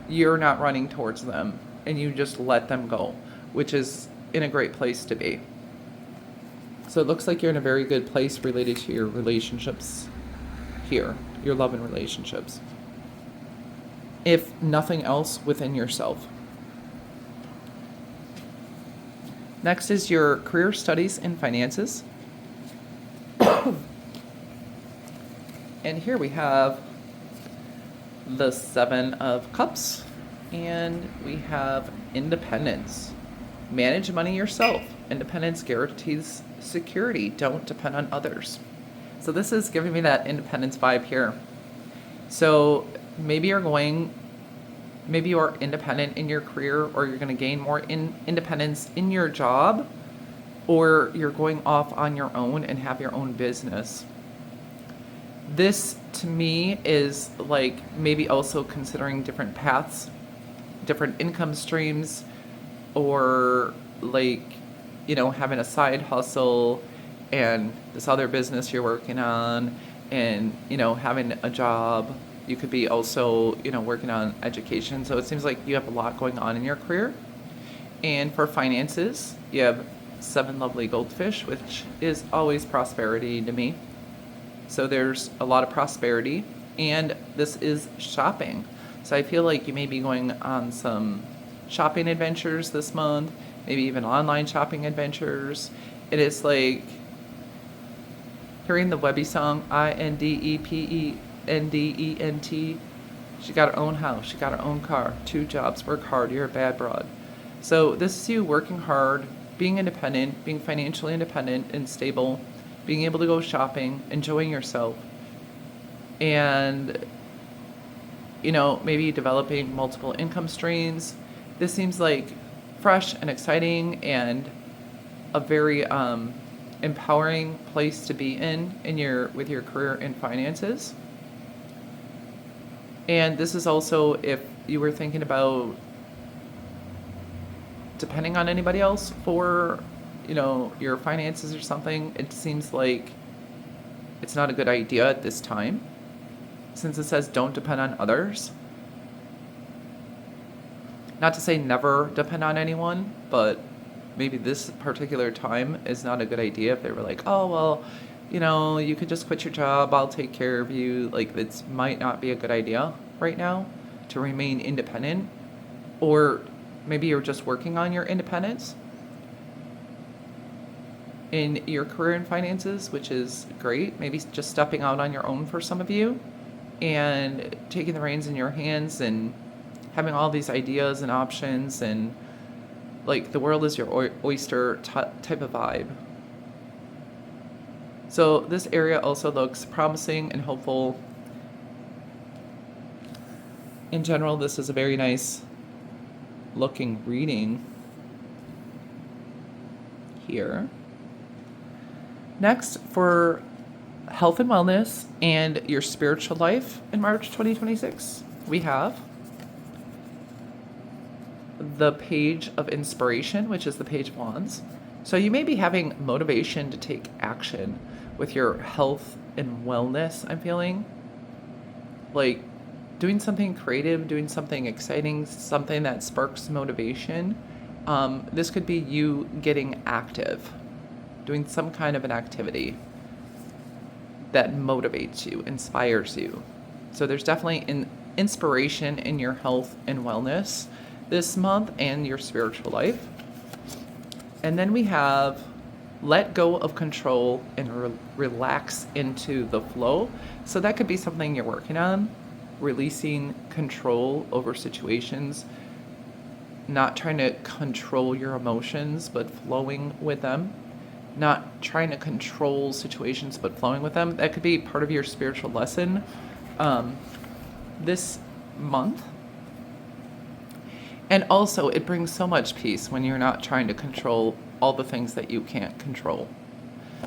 you're not running towards them and you just let them go, which is in a great place to be. So it looks like you're in a very good place related to your relationships here, your love and relationships. If nothing else, within yourself. Next is your career, studies, and finances. And here we have the Seven of Cups, and we have independence. Manage money yourself. Independence guarantees security. Don't depend on others. So this is giving me that independence vibe here. So maybe you are independent in your career, or you're going to gain more independence in your job, or you're going off on your own and have your own business. This to me is like maybe also considering different paths, different income streams, or like, having a side hustle and this other business you're working on, and, having a job. You could be also, working on education. So it seems like you have a lot going on in your career. And for finances, you have 7 lovely goldfish, which is always prosperity to me. So there's a lot of prosperity, and this is shopping. So I feel like you may be going on some shopping adventures this month, maybe even online shopping adventures. It is like hearing the Webby song, Independent. She got her own house, she got her own car, 2 jobs, work hard, you're a bad broad. So this is you working hard, being independent, being financially independent and stable, being able to go shopping, enjoying yourself, and, maybe developing multiple income streams. This seems like fresh and exciting and a very empowering place to be with your career and finances. And this is also if you were thinking about depending on anybody else for, your finances or something. It seems like it's not a good idea at this time, since it says don't depend on others. Not to say never depend on anyone, but maybe this particular time is not a good idea if they were like, oh, well, you could just quit your job, I'll take care of you. Like, this might not be a good idea right now to remain independent. Or maybe you're just working on your independence in your career and finances, which is great. Maybe just stepping out on your own for some of you and taking the reins in your hands and having all these ideas and options, and like the world is your oyster type of vibe. So this area also looks promising and hopeful. In general, this is a very nice looking reading here. Next, for health and wellness and your spiritual life in March 2026, we have the Page of Inspiration, which is the Page of Wands. So you may be having motivation to take action with your health and wellness, I'm feeling. Like doing something creative, doing something exciting, something that sparks motivation. This could be you getting active, doing some kind of an activity that motivates you, inspires you. So there's definitely an inspiration in your health and wellness this month and your spiritual life. And then we have let go of control and relax into the flow. So that could be something you're working on, releasing control over situations, not trying to control your emotions, but flowing with them, not trying to control situations, but flowing with them. That could be part of your spiritual lesson this month. And also, it brings so much peace when you're not trying to control all the things that you can't control.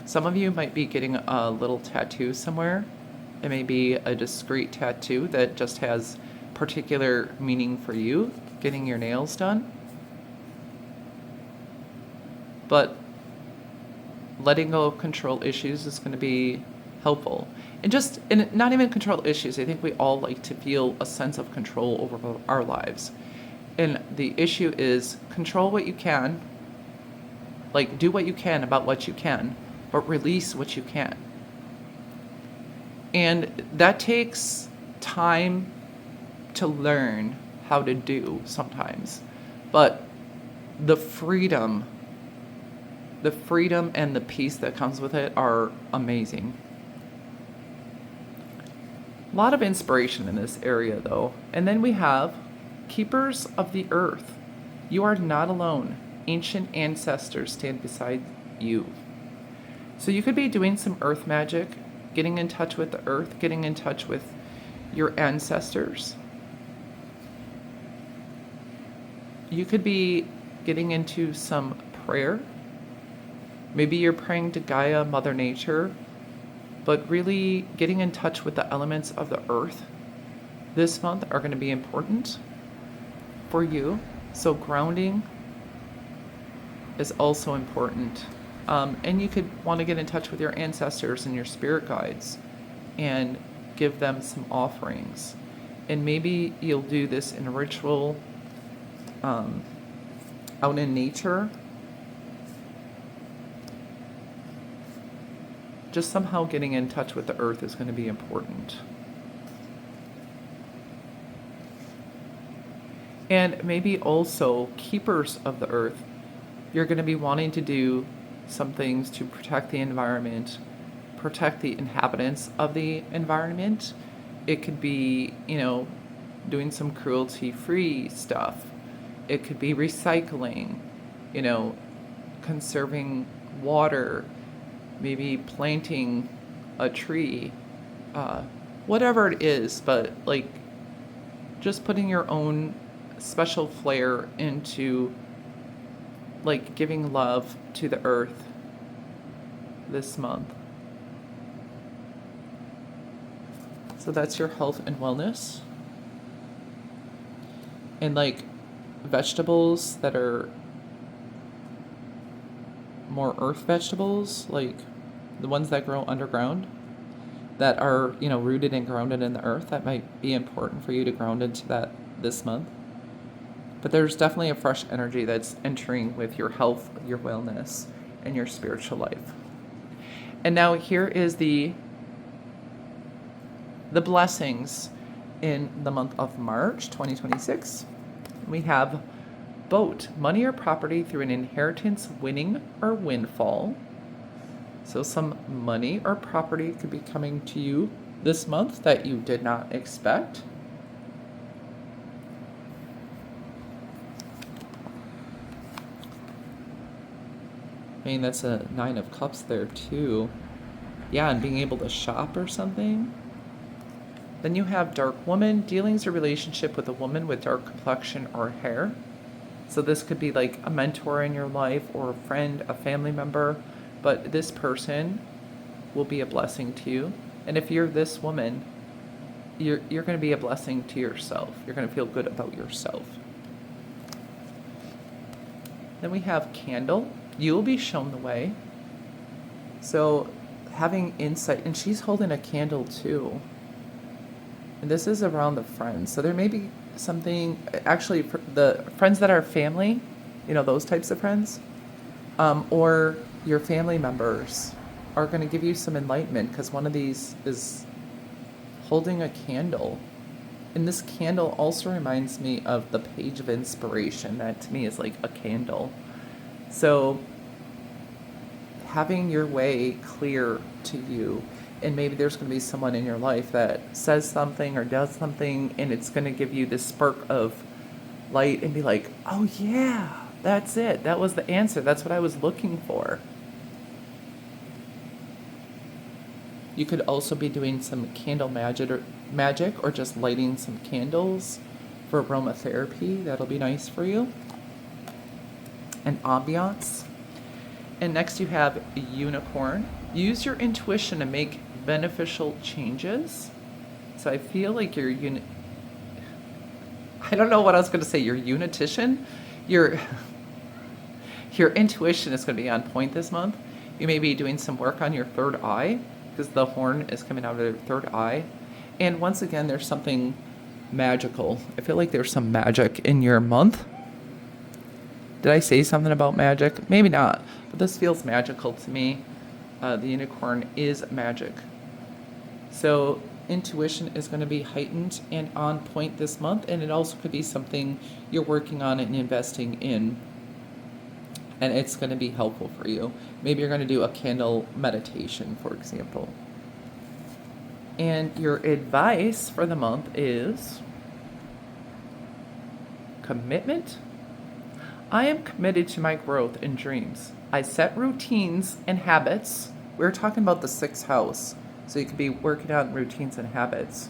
Some of you might be getting a little tattoo somewhere. It may be a discreet tattoo that just has particular meaning for you, getting your nails done. But letting go of control issues is going to be helpful. And not even control issues. I think we all like to feel a sense of control over our lives. And the issue is control what you can, like do what you can about what you can, but release what you can. And that takes time to learn how to do sometimes. But the freedom and the peace that comes with it are amazing. A lot of inspiration in this area, though. And then we have Keepers of the Earth. You are not alone. Ancient ancestors stand beside you. So you could be doing some earth magic, getting in touch with the earth, getting in touch with your ancestors. You could be getting into some prayer. Maybe you're praying to Gaia, Mother Nature, but really getting in touch with the elements of the earth this month are going to be important for you. So grounding is also important. And you could want to get in touch with your ancestors and your spirit guides and give them some offerings. And maybe you'll do this in a ritual out in nature. Just somehow getting in touch with the earth is going to be important. And maybe also keepers of the earth. You're going to be wanting to do some things to protect the environment, protect the inhabitants of the environment. It could be, doing some cruelty-free stuff. It could be recycling, conserving water, maybe planting a tree, whatever it is, but like just putting your own special flair into like giving love to the earth this month. So that's your health and wellness. And like vegetables that are more earth vegetables, like the ones that grow underground, that are, rooted and grounded in the earth, that might be important for you to ground into that this month. But there's definitely a fresh energy that's entering with your health, your wellness, and your spiritual life. And now here is the blessings in the month of March 2026. We have boat, money or property through an inheritance, winning or windfall. So some money or property could be coming to you this month that you did not expect. I mean, that's a 9 of Cups there too. Yeah, and being able to shop or something. Then you have dark woman, dealings or relationship with a woman with dark complexion or hair. So this could be like a mentor in your life or a friend, a family member, but this person will be a blessing to you. And if you're this woman, you're going to be a blessing to yourself. You're going to feel good about yourself. Then we have candle. You will be shown the way. So having insight, and she's holding a candle too. And this is around the friends. So there may be something, actually, for the friends that are family, those types of friends, or your family members are going to give you some enlightenment, because one of these is holding a candle. And this candle also reminds me of the page of inspiration. That to me is like a candle. So having your way clear to you, and maybe there's going to be someone in your life that says something or does something, and it's going to give you this spark of light and be like, oh yeah, that's it. That was the answer. That's what I was looking for. You could also be doing some candle magic or just lighting some candles for aromatherapy. That'll be nice for you. And ambiance. And next you have a unicorn. Use your intuition to make beneficial changes. So I feel like I don't know what I was going to say. Your unitician, your intuition is going to be on point this month. You may be doing some work on your third eye, because the horn is coming out of your third eye. And once again, there's something magical. I feel like there's some magic in your month. Did I say something about magic? Maybe not, but this feels magical to me. The unicorn is magic. So intuition is going to be heightened and on point this month, and it also could be something you're working on and investing in, and it's going to be helpful for you. Maybe you're going to do a candle meditation, for example. And your advice for the month is commitment. I am committed to my growth and dreams. I set routines and habits. We're talking about the sixth house, so you could be working on routines and habits.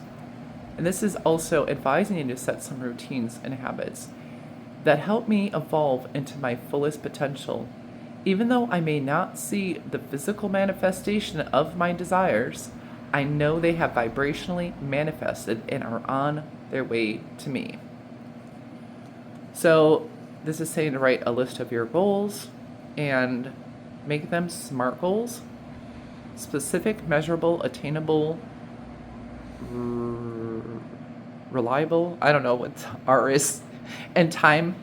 And this is also advising you to set some routines and habits that help me evolve into my fullest potential. Even though I may not see the physical manifestation of my desires, I know they have vibrationally manifested and are on their way to me. So this is saying to write a list of your goals and make them SMART goals: specific, measurable, attainable, reliable. I don't know what R is, and time,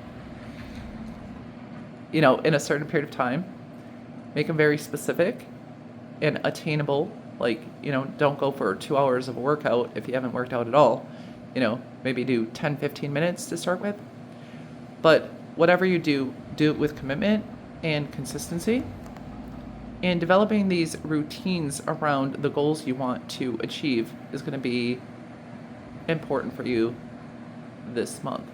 in a certain period of time. Make them very specific and attainable. Like, don't go for 2 hours of a workout if you haven't worked out at all. Maybe do 10, 15 minutes to start with. But whatever you do, do it with commitment and consistency. And developing these routines around the goals you want to achieve is going to be important for you this month.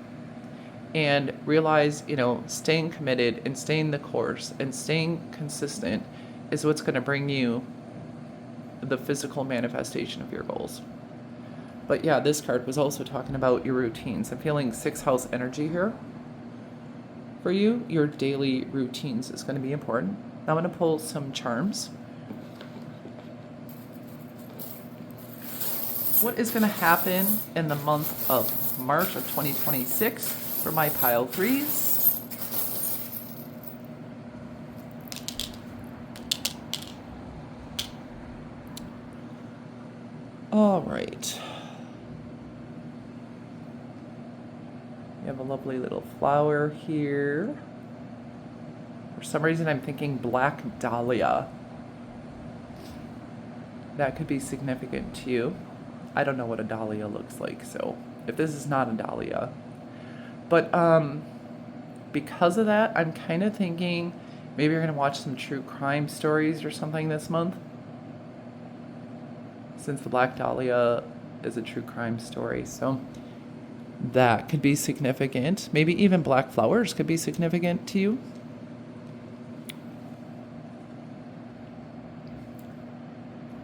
And realize, staying committed and staying the course and staying consistent is what's going to bring you the physical manifestation of your goals. But yeah, this card was also talking about your routines. I'm feeling sixth house energy here. For you, your daily routines is going to be important. Now I'm going to pull some charms. What is going to happen in the month of March of 2026 for my pile threes? All right. We have a lovely little flower here. For some reason, I'm thinking black dahlia. That could be significant to you. I don't know what a dahlia looks like, so if this is not a dahlia. But because of that, I'm kind of thinking maybe you're going to watch some true crime stories or something this month. Since the black dahlia is a true crime story, so that could be significant. Maybe even black flowers could be significant to you.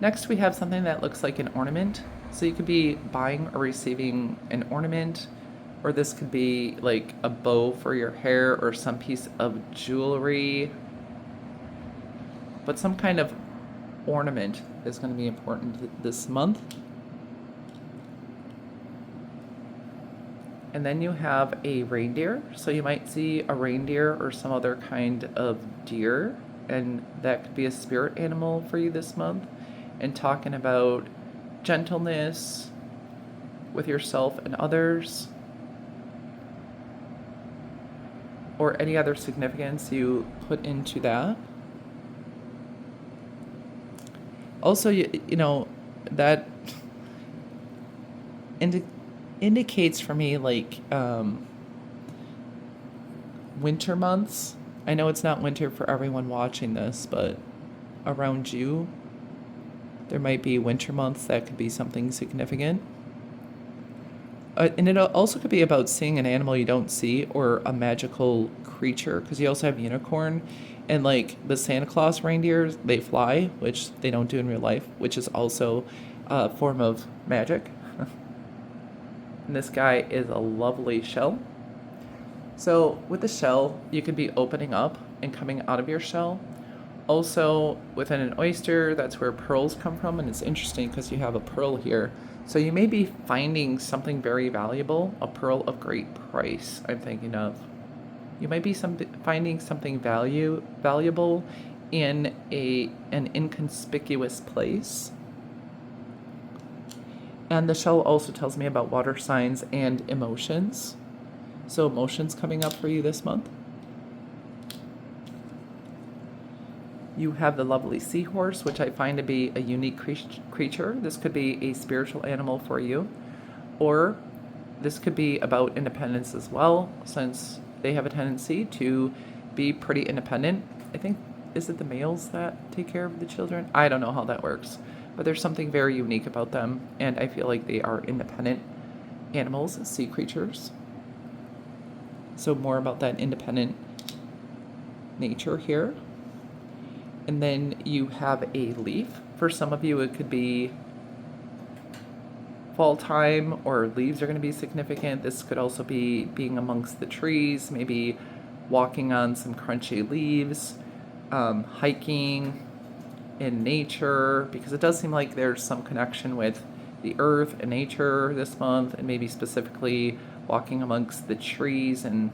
Next, we have something that looks like an ornament. So you could be buying or receiving an ornament, or this could be like a bow for your hair or some piece of jewelry. But some kind of ornament is going to be important this month. And then you have a reindeer. So you might see a reindeer or some other kind of deer, and that could be a spirit animal for you this month. And talking about gentleness with yourself and others, or any other significance you put into that. Also, that indicates for me like winter months. I know it's not winter for everyone watching this, but around you, there might be winter months that could be something significant. And it also could be about seeing an animal you don't see or a magical creature, because you also have unicorn. And like the Santa Claus reindeers, they fly, which they don't do in real life, which is also a form of magic. And this guy is a lovely shell. So with the shell, you could be opening up and coming out of your shell. Also, within an oyster, that's where pearls come from, and it's interesting because you have a pearl here. So you may be finding something very valuable, a pearl of great price, I'm thinking of. You might be finding something valuable in an inconspicuous place. And the shell also tells me about water signs and emotions. So emotions coming up for you this month. You have the lovely seahorse, which I find to be a unique creature. This could be a spiritual animal for you, or this could be about independence as well, since they have a tendency to be pretty independent. I think, is it the males that take care of the children? I don't know how that works, but there's something very unique about them, and I feel like they are independent animals, sea creatures. So more about that independent nature here. And then you have a leaf. For some of you, it could be fall time, or leaves are going to be significant. This could also be being amongst the trees, maybe walking on some crunchy leaves, hiking in nature, because it does seem like there's some connection with the earth and nature this month, and maybe specifically walking amongst the trees. And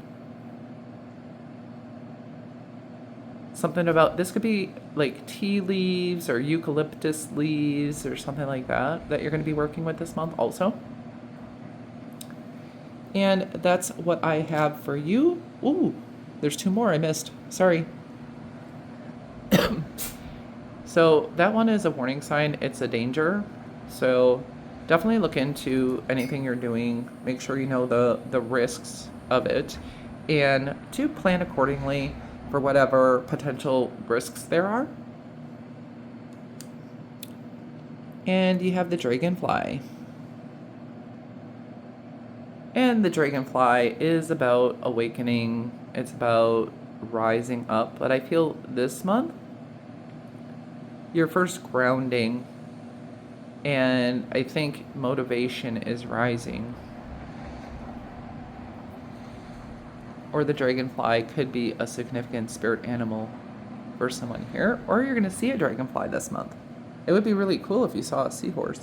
something about this could be like tea leaves or eucalyptus leaves or something like that you're going to be working with this month also. And that's what I have for you. Ooh, there's two more I missed. Sorry. So that one is a warning sign. It's a danger. So definitely look into anything you're doing. Make sure you know the risks of it, and to plan accordingly for whatever potential risks there are. And you have the dragonfly. And the dragonfly is about awakening. It's about rising up. But I feel this month, your first grounding, and I think motivation is rising. Or the dragonfly could be a significant spirit animal for someone here, or you're going to see a dragonfly this month. It would be really cool if you saw a seahorse.